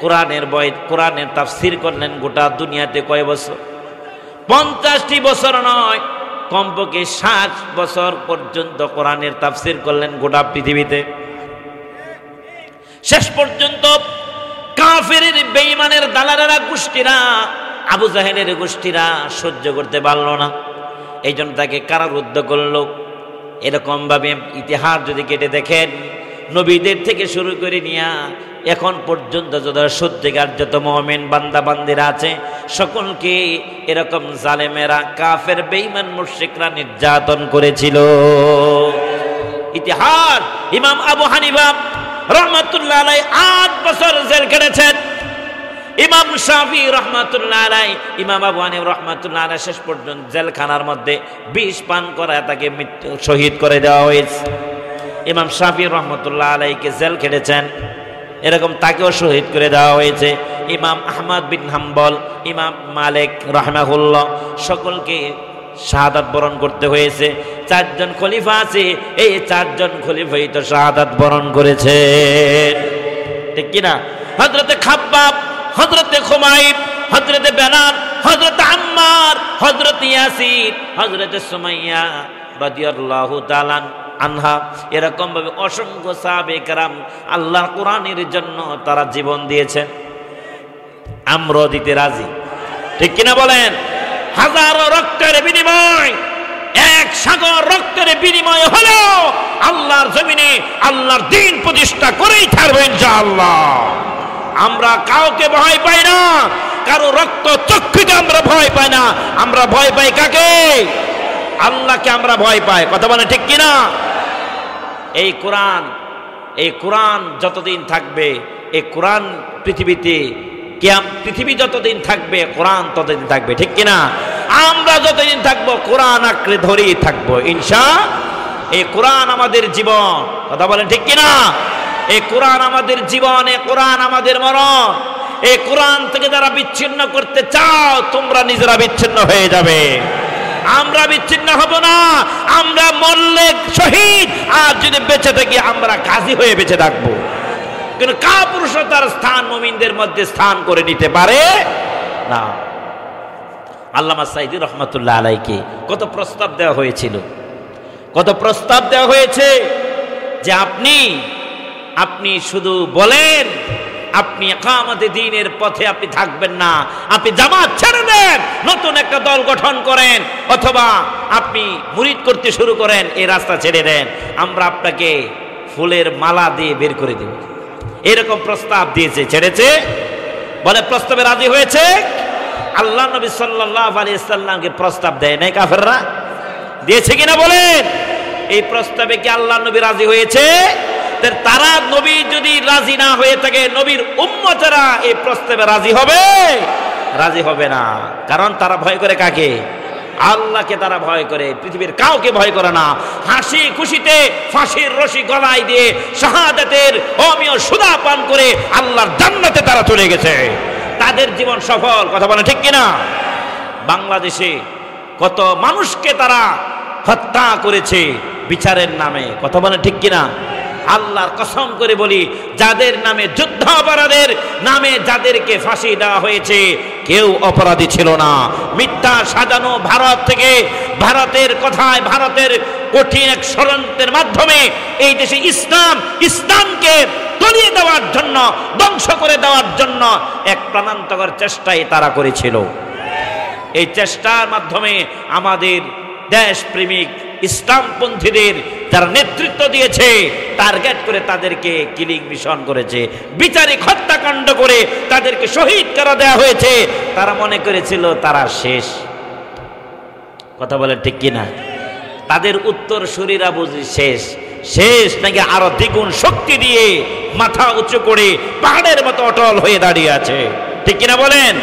কোরআনের তাফসীর করলেন গোটা দুনিয়াতে কয় বছর? 50টি বছর নয়, কমপক্ষে 60 বছর পর্যন্ত কোরআনের তাফসীর করলেন গোটা পৃথিবীতে। শেষ পর্যন্ত কাফেরের বেঈমানের দালালেরা গোষ্ঠীরা, আবু জাহেলের গোষ্ঠীরা সহ্য করতে পারল না, এই জন্য তাকে কারারুদ্ধ করলো। এরকম ভাবে ইতিহাস যদি কেটে দেখেন, নবীদের থেকে শুরু করে নিয়া এখন পর্যন্ত সত্যিকার যত মুমিন বান্দা বান্দিরা আছে, সকলকে এরকম জালেমেরা, কাফের বেঈমান মুশরিকরা নির্যাতন করেছিল। ইতিহাস ইমাম আবু হানিফা রহমাতুল্লাহ আলাইহি 8 বছর জেল কেটেছেন। ইমাম শাফি রহমাতুল্লাহ আলাইহি, ইমাম আবু হানিফা রহমাতুল্লাহ আলাইহি শেষ পর্যন্ত জেলখানার মধ্যে বিষ পান করায় তাকে শহীদ করে দেওয়া হয়েছে। ইমাম শাফি রহমাতুল্লাহ আলাইহিকে জেল খেটেছেন, এরকম তাকেও শহীদ করে দেওয়া হয়েছে। ইমাম আহমদ বিন হাম্বল, ইমাম মালিক রাহিমাহুল্লাহ সকলকে শাহাদাত বরণ করতে হয়েছে। 4 জন খলিফা আছে, এই 4 জন খলিফাই তো শাহাদাত বরণ করেছে, ঠিক কিনা? হযরতে খাব্বাব, হযরতে খুমাইব, হযরতে বেলাল, হযরতে আম্মার, হযরতে ইয়াসির, হযরতে সুমাইয়া রাদিয়াল্লাহু তাআলা আনহা, এরকম ভাবে অসংখ্য সাহাবে কেরাম আল্লাহর কোরআনের জন্য তারা জীবন দিয়েছেন। আমরাও দিতে রাজি, ঠিক কিনা বলেন? হাজারো রক্তের বিনিময়, এক সাগর রক্তের বিনিময় হলেও আল্লাহর জমিনে আল্লাহর দ্বীন প্রতিষ্ঠা করেই ছাড়বো ইনশাআল্লাহ। আমরা কাউকে ভয় পাই না, কারো রক্ত চক্ষুকে আমরা ভয় পাই না, আমরা ভয় পাই কাকে? আল্লাহকে আমরা ভয় পাই। কথা বলে ঠিক কিনা? এই কোরআন যতদিন থাকবে, এই কোরআন পৃথিবীতে, পৃথিবী যতদিন থাকবে কোরআন ততদিন থাকবে, ঠিক কিনা? আমরা যতদিন থাকবো কোরআন আঁকড়ে ধরেই থাকবো ইনশাআল্লাহ। এই কোরআন আমাদের জীবন, কথা বলেন ঠিক কিনা? এই কোরআন আমাদের জীবন, এই কোরআন আমাদের মরণ। এই কোরআন থেকে যারা বিচ্ছিন্ন করতে চাও, তোমরা নিজেরা বিচ্ছিন্ন হয়ে যাবে। আমরা বিচ্ছিন্ন হব না, আমরা মরলে শহীদ, আর যদি বেঁচে থাকি আমরা গাজী হয়ে বেঁচে থাকবো। কিন্তু কাপুরুষতার স্থান মুমিনদের মধ্যে স্থান করে নিতে পারে না। আল্লামা সাঈদী রহমাতুল্লাহ আলাইহিকে কত প্রস্তাব দেওয়া হয়েছিল, কত প্রস্তাব দেওয়া হয়েছে যে আপনি শুধু বলেন, আপনি ইকামতে দ্বীনের পথে আপনি থাকবেন না, আপনি জামাত ছেড়ে দেন, নতুন একটা দল গঠন করেন, অথবা আপনি মুরিদ করতে শুরু করেন, এই রাস্তা ছেড়ে দেন, আমরা আপনাকে ফুলের মালা দিয়ে বের করে দেব। এরকম প্রস্তাব দিয়েছে, ছেড়েছে? বলে প্রস্তাবে রাজি হয়েছে? আল্লাহ নবী সাল্লাল্লাহু আলাইহি ওয়াসাল্লামকে প্রস্তাব দেয় নাই কাফেররা? দিয়েছে কিনা বলেন? এই প্রস্তাবে কি আল্লাহ নবী রাজি হয়েছে? তারা নবী যদি রাজি না হয়ে থাকে, নবীর উম্মতেরা এই প্রস্তাবে রাজি হবে? রাজি হবে না। কারণ তারা ভয় করে কাকে? আল্লাহকে তারা ভয় করে, পৃথিবীর কাউকে ভয় করে না। হাসি খুশিতে ফাঁসির রশি গলায় দিয়ে শাহাদাতের অমীয় সুধা পান করে আল্লাহর জান্নাতে তারা চলে গেছে, তাদের জীবন সফল। কথা বলে ঠিক কিনা? বাংলাদেশে কত মানুষকে তারা হত্যা করেছে বিচারের নামে, কথা বলে ঠিক কিনা? আল্লাহর কসম করে বলি, যাদের নামে যুদ্ধাপরাধের নামে যাদেরকে ফাঁসি দেওয়া হয়েছে, কেউ অপরাধী ছিল না। মিথ্যা সাজানো ভারত থেকে, ভারতের কথায়, ভারতের কঠিন এক ষড়যন্ত্রের মাধ্যমে এই দেশে ইসলামকে তলিয়ে দেওয়ার জন্য, ধ্বংস করে দেওয়ার জন্য এক প্রাণান্তকর চেষ্টাই তারা করেছিল। এই চেষ্টার মাধ্যমে আমাদের দেশপ্রেমিক ইসলামপন্থীদের যারা নেতৃত্ব দিয়েছে, টার্গেট করে তাদেরকে কিলিং মিশন করেছে, বিচারিক হত্যাকাণ্ড করে তাদেরকে শহীদ করে দেওয়া হয়েছে। তারা মনে করেছিল তারা শেষ। কথা বলে ঠিক কিনা? তাদের উত্তর শরীরা বুঝি শেষ নাকি আরো দ্বিগুণ শক্তি দিয়ে মাথা উঁচু করে পাহাড়ের মতো অটল হয়ে দাঁড়িয়ে আছে, ঠিক কিনা বলেন?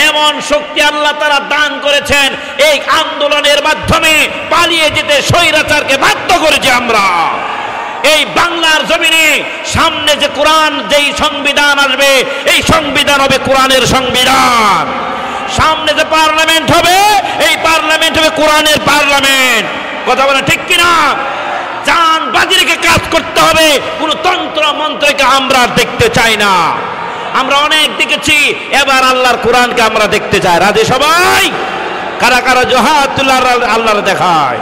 এমন শক্তি আল্লাহ তারা দান করেছেন, এই আন্দোলনের মাধ্যমে পালিয়ে যেতে স্বৈরাচারকে বাধ্য করেছে আমরা। এই বাংলার জমিনে সামনে যে কোরআন, যেই সংবিধান আসবে, এই সংবিধান হবে কোরআনের সংবিধান। সামনে যে পার্লামেন্ট হবে, এই পার্লামেন্ট হবে কোরআনের পার্লামেন্ট। কথা বলে ঠিক কিনা? জান বাজি রেখে কাজ করতে হবে, কোন তন্ত্র মন্ত্রকে আমরা দেখতে চাই না। আমরা অনেক দেখেছি, এবার আল্লাহর কোরআনকে আমরা দেখতে চাই। রাজি সবাই? কারা কারা জোহাতুল্লাহ আল্লাহর দেখায়?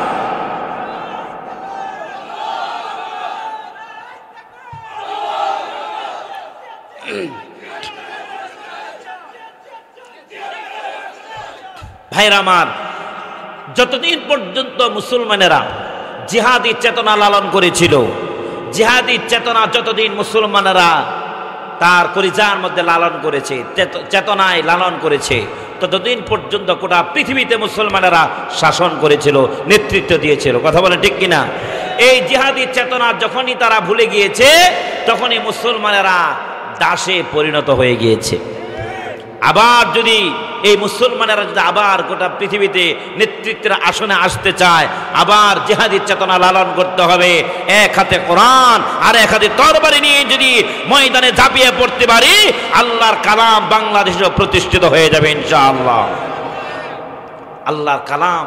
ভাইরা আমার, যতদিন পর্যন্ত মুসলমানেরা জিহাদি চেতনা লালন করেছিল, জিহাদি চেতনা যতদিন মুসলমানেরা তার কলিজার মধ্যে লালন করেছে, চেতনায় লালন করেছে, ততদিন পর্যন্ত গোটা পৃথিবীতে মুসলমানেরা শাসন করেছিল, নেতৃত্ব দিয়েছিল। কথা বলেন ঠিক কিনা? এই জিহাদি চেতনা যখনই তারা ভুলে গিয়েছে, তখনই মুসলমানেরা দাসে পরিণত হয়ে গিয়েছে। আবার যদি এই মুসলমানেরা যদি আবার গোটা পৃথিবীতে নেতৃত্বের আসনে আসতে চায়, আবার জিহাদি চেতনা লালন করতে হবে। এক হাতে কোরআন আর এক হাতে তরবারি নিয়ে যদি ময়দানে ঝাঁপিয়ে পড়তে পারি, আল্লাহর কালাম বাংলাদেশে প্রতিষ্ঠিত হয়ে যাবে ইনশাআল্লাহ। আল্লাহর কালাম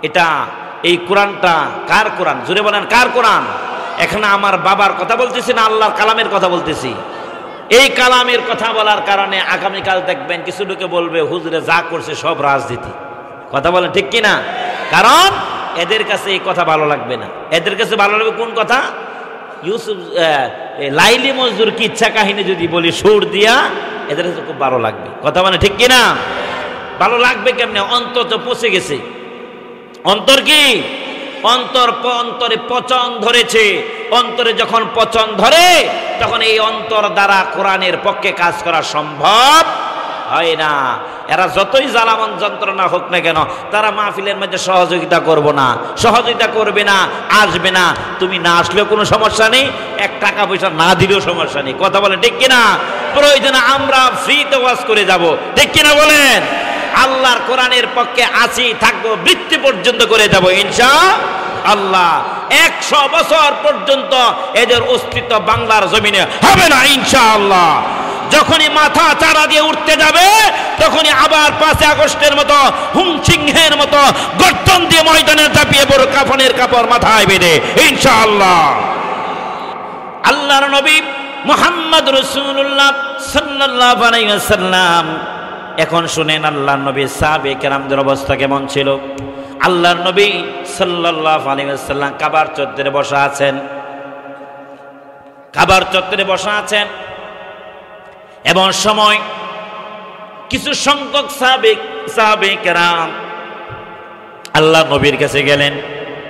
এটা, এই কোরআনটা কার কোরআন? জোরে বলেন, কার কোরআন? এখানে আমার বাবার কথা বলতেছি না, আল্লাহর কালামের কথা বলতেছি। এই কালামের কথা বলার কারণে আগামীকাল দেখবেন কিছু লোকে বলবে হুজুরে যা করছে সব রাজনীতি। কথা বলেন ঠিক কিনা? কারণ এদের কাছে এই কথা ভালো লাগবে না। এদের কাছে ভালো লাগবে কোন কথা? ইউসুফ লাইলি মজদুর কি ইচ্ছা কাহিনী যদি বলি সুর দিয়া, এদের কাছে খুব ভালো লাগবে। কথা বলেন ঠিক কিনা? ভালো লাগবে কেমনে? অন্তর তো পচে গেছে। অন্তর কি? অন্তরে পচন ধরেছে। অন্তরে যখন পচন ধরে, তখন এই অন্তর দ্বারা কোরআনের পক্ষে কাজ করা সম্ভব হয় না। এরা যতই জ্বালামন যন্ত্রণা হোক না কেন, তারা মাহফিলের মধ্যে সহযোগিতা করবে না, আসবে না। তুমি না আসলেও কোনো সমস্যা নেই, এক টাকা পয়সা না দিলেও সমস্যা নেই। কথা বলেন ঠিক কিনা? প্রয়োজনে আমরা ফ্রিতে ওয়াজ করে যাব, ঠিক কিনা বলেন? আল্লাহর কোরআনের পক্ষে আছি, থাকবো, মৃত্যু পর্যন্ত করে যাব ইনশাআল্লাহ। 100 বছর পর্যন্ত এদের অস্তিত্ব বাংলার জমিনে হবে না ইনশাআল্লাহ। যখনই মাথা চারা দিয়ে উঠতে যাবে, তখনই আবার 5 আগস্টের মতো হুমসিংহের মতো গর্জন দিয়ে ময়দানে ঝাঁপিয়ে পড়ো, কাফনের কাপড় মাথায় বেঁধে ইনশাআল্লাহ। আল্লাহর নবী মুহাম্মদ রাসূলুল্লাহ সাল্লাল্লাহু আলাইহি ওয়াসাল্লাম, এখন শুনেন আল্লাহর নবী সাহাবে কেরামদের অবস্থা কেমন ছিল। আল্লাহর নবী সাল্লাল্লাহু আলাইহি ওয়াসাল্লাম কাবার চত্বরে বসা আছেন। এমন সময় কিছু সংখ্যক সাহাবে কেরাম আল্লাহর নবীর কাছে গেলেন,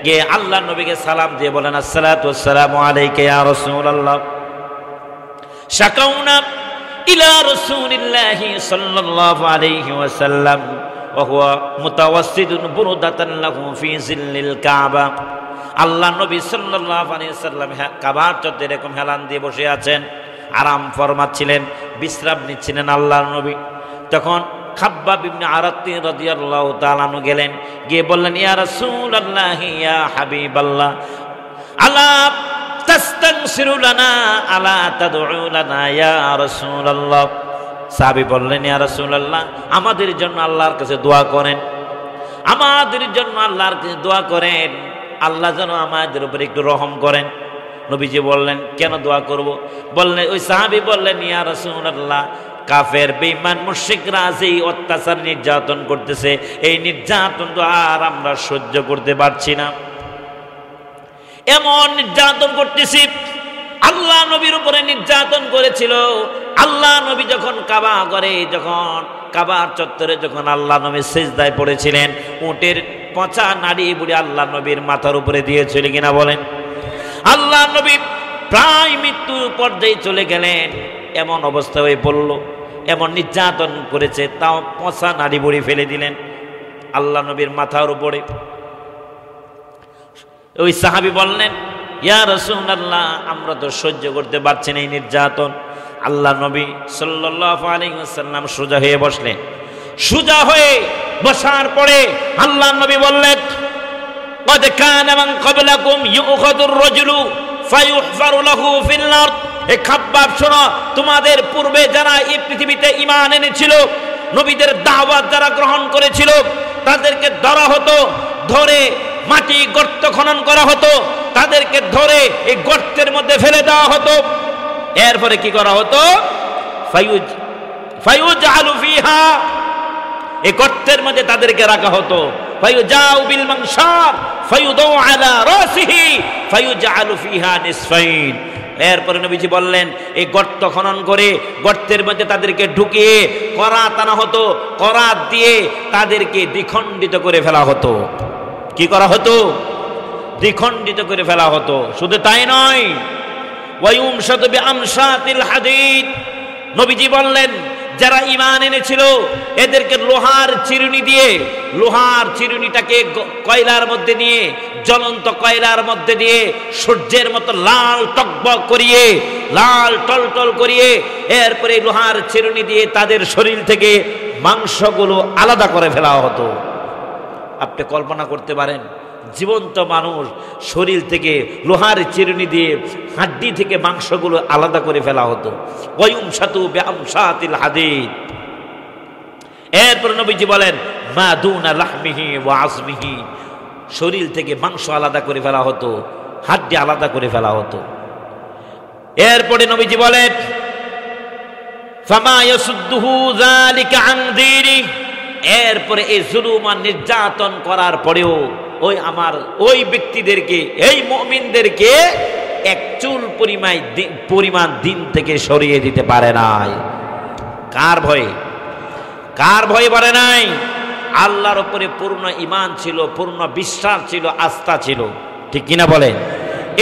গিয়ে আল্লাহর নবীকে সালাম দিয়ে বলেন, আসসালাতু ওয়াসসালামু আলাইকা ইয়া রাসূলুল্লাহ। শাকাউনা ইলা রাসূলিল্লাহি সাল্লাল্লাহু আলাইহি ওয়াসাল্লাম ওয়া হুয়া মুতাওয়াসসিদুন বুরদাতান লাহু ফি জিল্লিল কাবা। আল্লাহ নবী সাল্লাল্লাহু আলাইহি ওয়াসাল্লাম কাবার চত্বরে এরকম হেলান দিয়ে বসে আছেন, আরাম ফরমাচ্ছিলেন, বিশ্রাম নিচ্ছিলেন আল্লাহর নবী। তখন খাব্বাব ইবনে আরাত্তি রাদিয়াল্লাহু তাআলা আনহু গেলেন, গিয়ে বললেন, ইয়া রাসূলুল্লাহ ইয়া হাবিবাল্লাহ, আলা তাস্তাগফিরু লানা আলা তাদউ লানা ইয়া রাসূলুল্লাহ। সাহাবী বললেন, ইয়া রাসূলুল্লাহ, আমাদের জন্য আল্লাহর কাছে দোয়া করেন, আমাদের জন্য আল্লাহর কাছে দোয়া করেন, আল্লাহ যেন আমাদের উপর একটু রহম করেন। নবীজি বললেন, কেন দোয়া করব? বললেন, ওই সাহাবী বললেন, ইয়া রাসূলুল্লাহ, কাফের বেঈমান মুশরিকরা যেই অত্যাচার নির্যাতন করতেছে, এই নির্যাতন তো আর আমরা সহ্য করতে পারছি না। এমন নির্যাতন করতেছি, আল্লাহ নবীর উপরে নির্যাতন করেছিল। আল্লাহ নবী যখন কাবার চত্বরে যখন আল্লাহ নবী সিজদায় পড়েছিলেন, উটের পচা নাড়ি বুড়ি আল্লাহ নবীর মাথার উপরে দিয়েছিল কিনা বলেন? আল্লাহ নবী প্রায় মৃত্যুর পর্যায়ে চলে গেলেন, এমন অবস্থা হয়ে পড়ল, এমন নির্যাতন করেছে, তাও পচা নাড়ি বুড়ি ফেলে দিলেন আল্লাহ নবীর মাথার উপরে। ওই সাহাবী বললেন, ইয়া রাসূলুল্লাহ, আমরা তো সহ্য করতে পারছি না এই নির্যাতন। আল্লাহ নবী সাল্লাল্লাহু আলাইহি ওয়াসাল্লাম সোজা হয়ে বসলেন। সোজা হয়ে বসার পরে আল্লাহ নবী বললেন, قد كان من قبلكم يؤخذ الرجل فيحفر له في الارض। এ খাব্বাব শোনো, তোমাদের পূর্বে যারা এই পৃথিবীতে ঈমান এনেছিল, নবীদের দাওয়াত যারা গ্রহণ করেছিল, তাদেরকে ধরা হতো, ধরে মাটি গর্ত খনন করা হতো, তাদেরকে ধরে এই গর্তের মধ্যে ফেলে দেওয়া হতো। এরপরে কি করা হতো? ফায়ুজআলু ফিহা, এই গর্তের মধ্যে তাদেরকে রাখা হতো। ফায়ুজাউ বিল মানশার ফায়ুদাউ আলা রাসিহি ফায়ুজআলু ফিহা নিসফাইন। এরপরে নবীজি বললেন, এই গর্ত খনন করে গর্তের মধ্যে তাদেরকে ঢুকিয়ে করাত আনা হতো, করাত দিয়ে তাদেরকে দ্বিখণ্ডিত করে ফেলা হতো। কি করা হতো? দ্বিখণ্ডিত করে ফেলা হতো। শুধু তাই নয়, ওয়ায়ুমশাতু বিআমশাতিল হাদীদ। নবীজি বললেন, যারা ঈমান এনেছিল এদেরকে লোহার চিরুনিটাকে কয়লার মধ্যে নিয়ে, জ্বলন্ত কয়লার মধ্যে দিয়ে সূর্যের মতো লাল টকবক করিয়ে লাল টলটল করিয়ে এরপরে লোহার চিরুনি দিয়ে তাদের শরীর থেকে মাংসগুলো আলাদা করে ফেলা হতো। আপনি কল্পনা করতে পারেন, জীবন্ত মানুষ শরীর থেকে লোহার চিরুনি দিয়ে হাড্ডি থেকে মাংসগুলো আলাদা করে ফেলা হতো। ওয়ায়ুমশাতু বিআমশাতিল হাদীদ। এরপর নবীজি বলেন মা দুনা লাহমিহি ওয়া আজমিহি, শরীর থেকে মাংস আলাদা করে ফেলা হতো, হাড্ডি আলাদা করে ফেলা হতো। এরপরে নবীজি বলেন ফামা ইয়াসুদ্দুহু যালিকা আন দীনি, এরপরে এই জুলুম আর নির্যাতন করার পরেও ওই ব্যক্তিদেরকে, এই মুমিনদেরকে এক চুল পরিমাণ দিন থেকে সরিয়ে দিতে পারে নাই। কার ভয়ে? কার ভয়ে পারে নাই? আল্লাহর উপরে পূর্ণ ঈমান ছিল, পূর্ণ বিশ্বাস ছিল, আস্থা ছিল। ঠিক কিনা বলেন?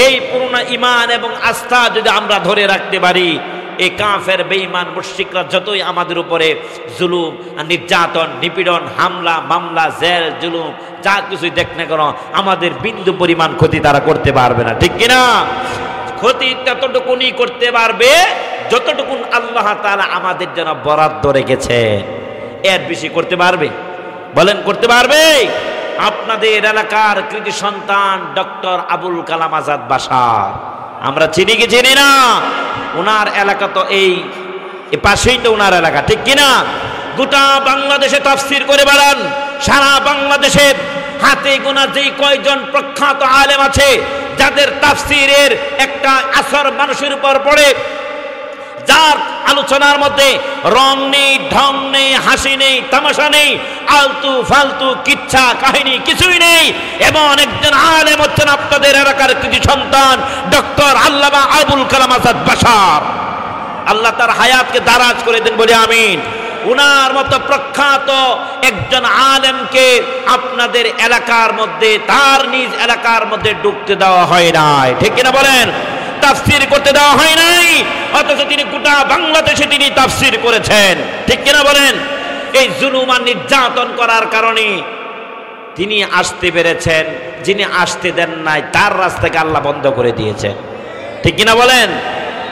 এই পূর্ণ ঈমান এবং আস্থা যদি আমরা ধরে রাখতে পারি, এই কাফের বেঈমান মুশরিকরা যতই আমাদের উপরে জুলুম নির্যাতন নিপীড়ন হামলা মামলা জেল জুলুম যা কিছুই দেখ না কেন, আমাদের বিন্দু পরিমাণ ক্ষতি তারা করতে পারবে না। ঠিক কিনা? ক্ষতি ততটুকুনি করতে পারবে যতটুকুন আল্লাহ তাআলা আমাদের জন্য বরাদ্দ রেখেছেন। এর বেশি করতে পারবে? বলেন করতে পারবে? আপনাদের এলাকার কৃতি সন্তান ডক্টর আবুল কালাম আজাদ বাশার, আমরা চিনি কি চিনি না? ওনার এলাকা তো এই পাশেই তো ওনার এলাকা। ঠিক কিনা? গোটা বাংলাদেশে তাফসীর করে বেড়ান। সারা বাংলাদেশের হাতে গোনা যেই কয়জন প্রখ্যাত আলেম আছে, যাদের তাফসীরের একটা আসর মানুষের উপর পড়ে, যার আলোচনার মধ্যে রং নেই, ঢং নেই, হাসি নেই, তামাশা নেই, আলতু ফালতু কিচ্ছা কাহিনী কিছুই নেই, এমন একজন আলেম হচ্ছেন আপনাদের এলাকার কৃতি সন্তান ডক্টর আল্লামা আবুল কালাম আজাদ বাশার। আল্লাহ তার হায়াতকে দারাজ করে দেন বলে আমিন। উনার মতো প্রখ্যাত একজন আলেমকে আপনাদের এলাকার মধ্যে, তার নিজ এলাকার মধ্যে ঢুকতে দেওয়া হয় নাই। ঠিক কিনা বলেন? তাফসীর করতে দেওয়া হয় নাই, অথচ তিনি গোটা বাংলাদেশে তিনি তাফসীর করেছেন। ঠিক কিনা বলেন? এই জুলুম আর নির্যাতন করার কারণে তিনি আসতে পেরেছেন, যিনি আসতে দেন নাই তার রাস্তাকে আল্লাহ বন্ধ করে দিয়েছেন। ঠিক কিনা বলেন?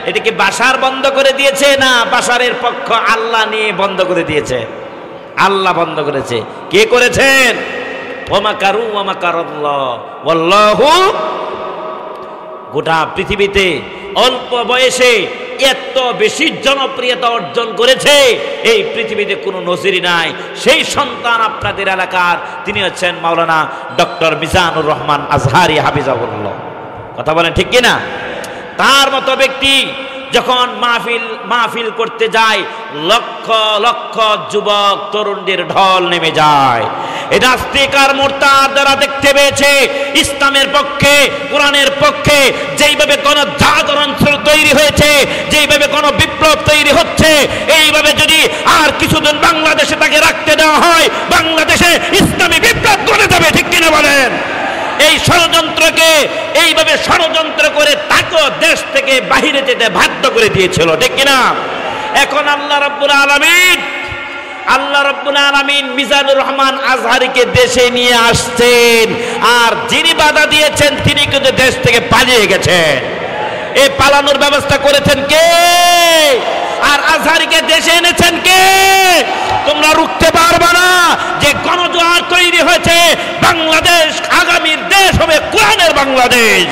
এটা কি বাশার বন্ধ করে দিয়েছে, না বাশারের পক্ষ আল্লাহ নিয়ে বন্ধ করে দিয়েছে? আল্লাহ বন্ধ করেছে। কে করেছেন? ওয়ামাকারু ওয়ামাকারাল্লাহ ওয়াল্লাহু। গোটা পৃথিবীতে অল্প বয়সে এত বেশি জনপ্রিয়তা অর্জন করেছে, এই পৃথিবীতে কোনো নজির নাই। সেই সন্তান আপনাদের এলাকার, তিনি হচ্ছেন মাওলানা ডক্টর মিজানুর রহমান আজহারি হাফিজাহুল্লাহ। কথা বলেন ঠিক কিনা? তার মতো ব্যক্তি যখন মাহফিল করতে যায়, লক্ষ লক্ষ যুবক তরুণদের ঢল নেমে যায়। এই নাস্তিক আর মুরতাদ যারা দেখতে পেয়েছে ইসলামের পক্ষে, কোরআনের পক্ষে যেইভাবে কোন জাগরণ তৈরি হয়েছে, যেইভাবে কোন বিপ্লব তৈরি হচ্ছে, এইভাবে যদি আর কিছুদিন বাংলাদেশে তাকে রাখতে দেওয়া হয়, বাংলাদেশে ইসলামী বিপ্লব গড়ে যাবে। ঠিক কিনা বলেন? এই ষড়যন্ত্রকে এইভাবে ষড়যন্ত্র করে তাকে দেশ থেকে বাহিরে যেতে বাধ্য করে দিয়েছিল। ঠিক কিনা? এখন আল্লাহ রাব্বুল আলামিন মিজানুর রহমান আজহারিকে দেশে নিয়ে আসছেন, আর যিনি বাধা দিয়েছেন তিনি কিন্তু দেশ থেকে পালিয়ে গেছেন। এই পালানোর ব্যবস্থা করেছেন কে? আর আজহারিকে দেশে এনেছেন কে? তোমরা রুখতে পারবে না। যে গণজোয়ার তৈরি হয়েছে, বাংলাদেশ আগামীর দেশ হবে কোরআনের বাংলাদেশ।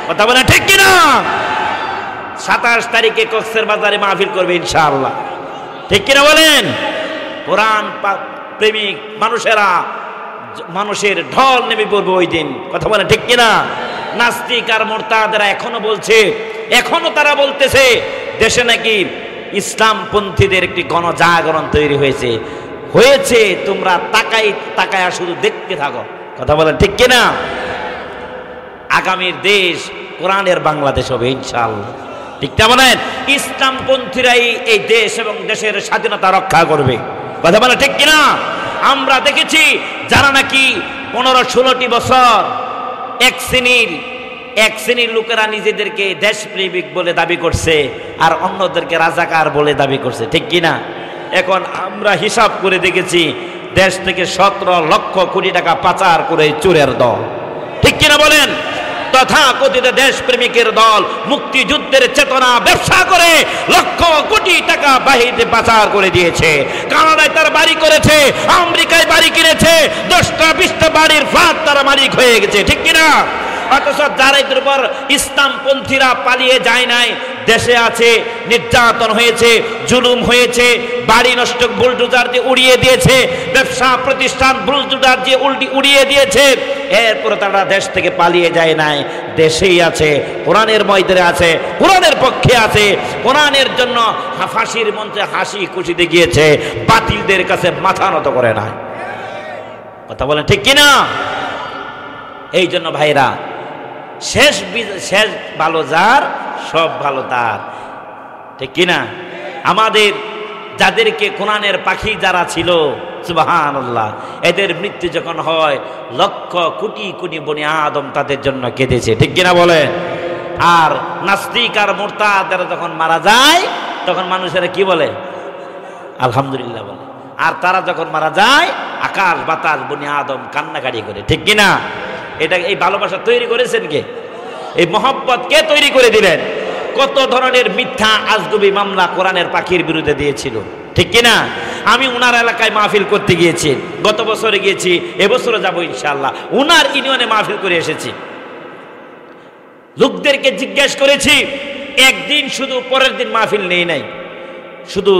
কথা বলে ঠিক কিনা? 27 তারিখে কক্সের বাজারে মাহফিল করবে ইনশাআল্লাহ। ঠিক কিনা বলেন? কোরআন প্রেমিক মানুষের ঢল নেমে পড়বে ওই দিন। কথা বলে ঠিক কিনা? নাস্তিক আর মুরতাদরা এখনো তারা বলতেছে দেশে নাকি ইসলামপন্থীদের একটি গণজাগরণ তৈরি হয়েছে। তোমরা তাকায় শুধু দেখতে থাকো। কথা বলেন ঠিক কিনা? আগামীর দেশ কোরআনের বাংলাদেশ হবে ইনশাআল্লাহ। ঠিক তেমন ইসলামপন্থীরাই এই দেশ এবং দেশের স্বাধীনতা রক্ষা করবে। কথা বলেন ঠিক কিনা? আমরা দেখেছি যারা নাকি 15-16টি বছর এক শ্রেণীর লোকেরা নিজেদেরকে দেশপ্রেমিক বলে দাবি করছে, আর অন্যদেরকে রাজাকার বলে দাবি করছে। ঠিক কিনা? এখন আমরা হিসাব করে দেখেছি দেশ থেকে 17 লক্ষ কোটি টাকা পাচার করে চোরের দল। ঠিক কিনা বলেন? তথাকথিত দেশপ্রেমিকের দল মুক্তিযুদ্ধের চেতনা ব্যবসা করে লক্ষ কোটি টাকা বাহিরে পাচার করে দিয়েছে। কানাডায় তার বাড়ি করেছে, আমেরিকায় বাড়ি কিনেছে, 10টা 20টা বাড়ির ফ্ল্যাট তারা মালিক হয়ে গেছে, ঠিক কিনা? অথচ যারা এদের উপর ইসলামপন্থীরা পালিয়ে যায় নাই, দেশে আছে, নির্যাতন হয়েছে, জুলুম হয়েছে, বাড়ি নষ্ট বুলডোজার দিয়ে উড়িয়ে দিয়েছে, ব্যবসা প্রতিষ্ঠান বুলডোজার দিয়ে উড়িয়ে দিয়েছে, এরপর তারা দেশ থেকে পালিয়ে যায় নাই, দেশেই আছে, কোরআনের ময়দানে আছে, কোরআনের পক্ষে আছে, কোরআনের জন্য ফাঁসির মঞ্চে হাসি খুশিতে গিয়েছে, বাতিলদের কাছে মাথা নত করে নাই। কথা বলেন ঠিক কিনা? এই জন্য ভাইরা, শেষ ভালো যার, সব ভালো তার, ঠিক কিনা? আমাদের যাদেরকে কোরআনের পাখি যারা ছিল, সুবহানাল্লাহ, এদের মৃত্যু যখন হয় লক্ষ কোটি কোটি বনি আদম তাদের জন্য কেঁদেছে, ঠিক কিনা বলে? আর নাস্তিক আর মুরতাদরা যখন মারা যায় তখন মানুষেরা কি বলে? আলহামদুলিল্লাহ বলে। আর তারা যখন মারা যায় আকাশ বাতাস বনি আদম কান্নাকাটি করে, ঠিক কিনা? এটা এই ভালোবাসা তৈরি করেছেন কে? এই মহব্বত কে তৈরি করে দিলেন? কত ধরনের মিথ্যা আজগুবি মামলা কোরআনের পাখির বিরুদ্ধে দিয়েছিল, ঠিক কিনা? আমি উনার এলাকায় মাহফিল করতে গিয়েছি, গত বছরে গিয়েছি, এবছরও যাবো ইনশাআল্লাহ। উনার ইউনিয়নে মাহফিল করে এসেছি। লোকদেরকে জিজ্ঞেস করেছি, একদিন শুধু, পরের দিন মাহফিল নেই নাই, শুধু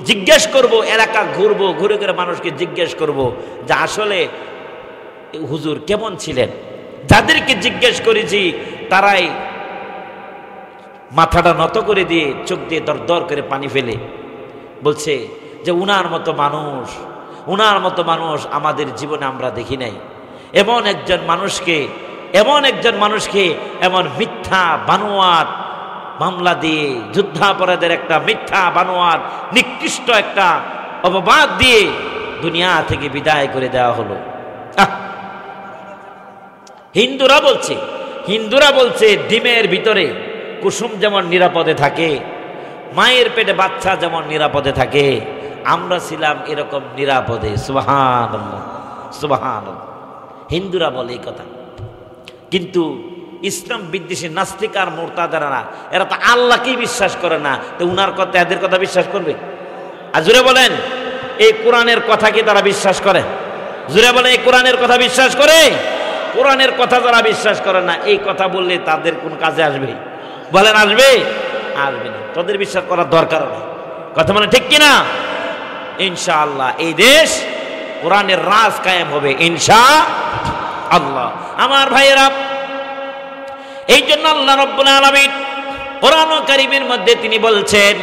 জিজ্ঞেস করব, এলাকা ঘুরবো, ঘুরে ঘুরে মানুষকে জিজ্ঞেস করব যে আসলে হুজুর কেমন ছিলেন। যাদেরকে জিজ্ঞেস করেছি তারাই মাথাটা নত করে দিয়ে চোখ দিয়ে দর দর করে পানি ফেলে বলছে যে উনার মতো মানুষ আমাদের জীবনে আমরা দেখি নাই। এমন একজন মানুষকে এমন মিথ্যা বানোয়াট মামলা দিয়ে, যুদ্ধাপরাধের একটা মিথ্যা বানোয়াট নিকৃষ্ট একটা অপবাদ দিয়ে দুনিয়া থেকে বিদায় করে দেওয়া হলো। হিন্দুরা বলছে ডিমের ভিতরে কুসুম যেমন নিরাপদে থাকে, মায়ের পেটে বাচ্চা যেমন নিরাপদে থাকে, আমরা ছিলাম এরকম নিরাপদে। সুবহানাল্লাহ, সুবহানাল্লাহ। হিন্দুরা বলে এই কথা, কিন্তু ইসলাম বিদ্বেষী নাস্তিক আর মুরতাদরা এরা তো আল্লাহকেই বিশ্বাস করে না, তো উনার কথা, এদের কথা বিশ্বাস করবে? আর জুড়ে বলেন, এই কোরআনের কথা কি তারা বিশ্বাস করে? জুড়ে বলেন, এই কোরআনের কথা বিশ্বাস করে? কোরআনের কথা যারা বিশ্বাস করে না, এই কথা বললে তাদের কোন কাজে আসবে? বলেন আসবে? আসবে না। তাদের বিশ্বাস করার দরকার নেই। কথা মানে ঠিক কিনা? ইনশাআল্লাহ এই দেশ কোরআনের রাজ কায়েম হবে ইনশাআল্লাহ। আমার ভাইয়েরা, এই জন্য আল্লাহ রাব্বুল আলামিন কোরআন কারীমের মধ্যে তিনি বলছেন,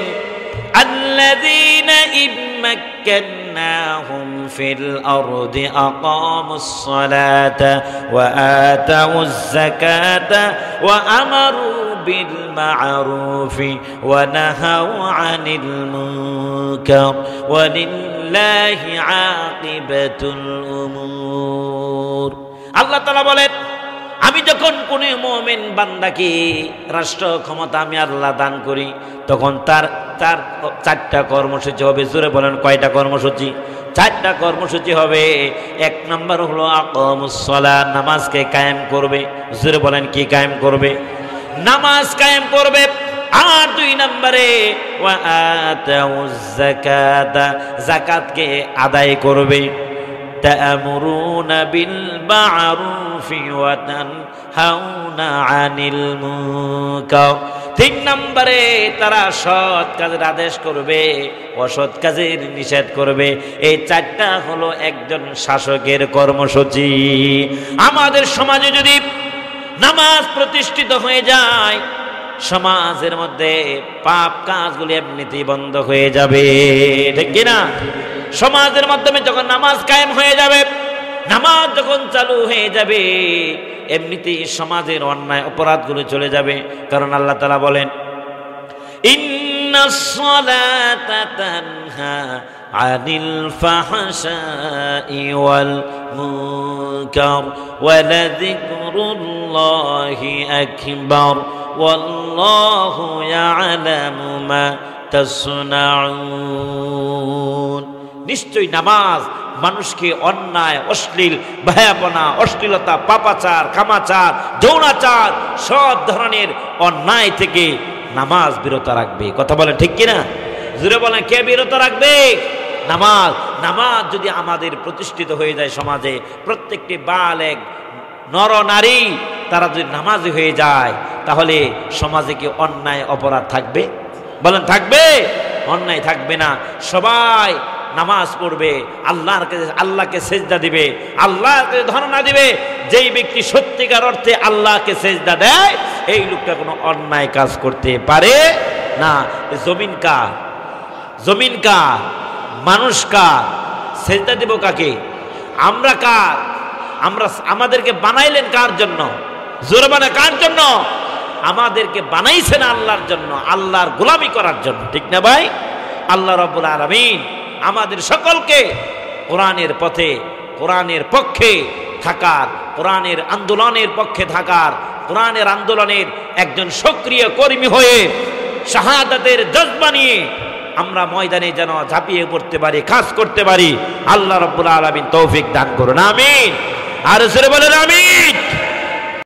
আল্লাযীনা ইম্মাক্কান্নাহুম ফিল আরদি আকামুস সালাতা ওয়া আতাউয যাকাতা ওয়া আমারু বিল মা'রুফি ওয়া নাহাউ আনিল মুনকার ওয়া লিল্লাহি আকিবাতুল উমুর। আল্লাহ তাআলা বলেন, আমি যখন কোন মুমিন বান্দাকে রাষ্ট্র ক্ষমতা আমি আল্লাহ দান করি, তখন তার 4টা কর্মসূচি হবে। জোরে বলেন, কয়টা কর্মসূচি? 4টা কর্মসূচি হবে। 1 নম্বর হলো আকামুস সালাত, নামাজকে কায়েম করবে। জোরে বলেন, কি কায়েম করবে? নামাজ কায়েম করবে। আর 2 নম্বরে ওয়া আতাউয যাকাতা, যাকাতকে আদায় করবে। তা'মুরুনা বিল মা'রুফি ওয়া তানহাউনা আনিল মুনকার। 3 নম্বরে তারা সৎ কাজের আদেশ করবে, অসৎ কাজের নিষেধ করবে। এই 4টা হলো একজন শাসকের কর্মসূচি। আমাদের সমাজে যদি নামাজ প্রতিষ্ঠিত হয়ে যায়, সমাজের মধ্যে পাপ কাজগুলি এমনিতেই বন্ধ হয়ে যাবে, ঠিক কিনা? সমাজের মাধ্যমে যখন নামাজ কায়েম হয়ে যাবে, নামাজ যখন চালু হয়ে যাবে, এমনিতেই সমাজের অন্যায় অপরাধগুলো চলে যাবে। কারণ আল্লাহ তাআলা বলেন, ইন্নাস সালাতা তানহা আনিল ফাহশাই ওয়াল মুনকার ওয়া লাযিকরুল্লাহি আকবার ওয়াল্লাহু ইয়ালামু মা তাসনাউন। নিশ্চয়ই নামাজ মানুষকে অন্যায়, অশ্লীল, ভয়াবনা, অশ্লীলতা, পাপাচার, কামাচার, যৌনাচার সব ধরনের অন্যায় থেকে নামাজ বিরত রাখবে। কথা বলেন ঠিক কিনা? জোরে বলেন, কে বিরত রাখবে? নামাজ। নামাজ যদি আমাদের প্রতিষ্ঠিত হয়ে যায় সমাজে, প্রত্যেকটি বালেগ নর নারী তারা যদি নামাজি হয়ে যায়, তাহলে সমাজে কি অন্যায় অপরাধ থাকবে? বলেন থাকবে? অন্যায় থাকবে না। সবাই নামাজ পড়বে, আল্লাহকে সেজদা দিবে, আল্লাহকে ধারণা দিবে। যেই ব্যক্তি সত্যিকার অর্থে আল্লাহকে সেজদা দেয়, এই লোকটা কোনো অন্যায় কাজ করতে পারে না। জমিন কার? জমিন কার? মানুষ কার? সেজদা দিব কাকে? আমরা কার? আমাদেরকে বানাইলেন কার জন্য? জোরে বানা কার জন্য? আমাদেরকে বানাইছেন আল্লাহর জন্য, আল্লাহর গোলামি করার জন্য, ঠিক না ভাই? আল্লাহ রাব্বুল আলামিন আমাদের সকলকে কোরআনের পথে, কোরআনের পক্ষে থাকার, কোরআনের আন্দোলনের পক্ষে থাকার, কোরআনের আন্দোলনের একজন সক্রিয় কর্মী হয়ে শাহাদাতের জজবা নিয়ে আমরা ময়দানে যেন ঝাঁপিয়ে পড়তে পারি, কাজ করতে পারি। আল্লাহ রাব্বুল আলামিন তৌফিক দান করুন, আমিন। আর জোরে বলেন আমিন।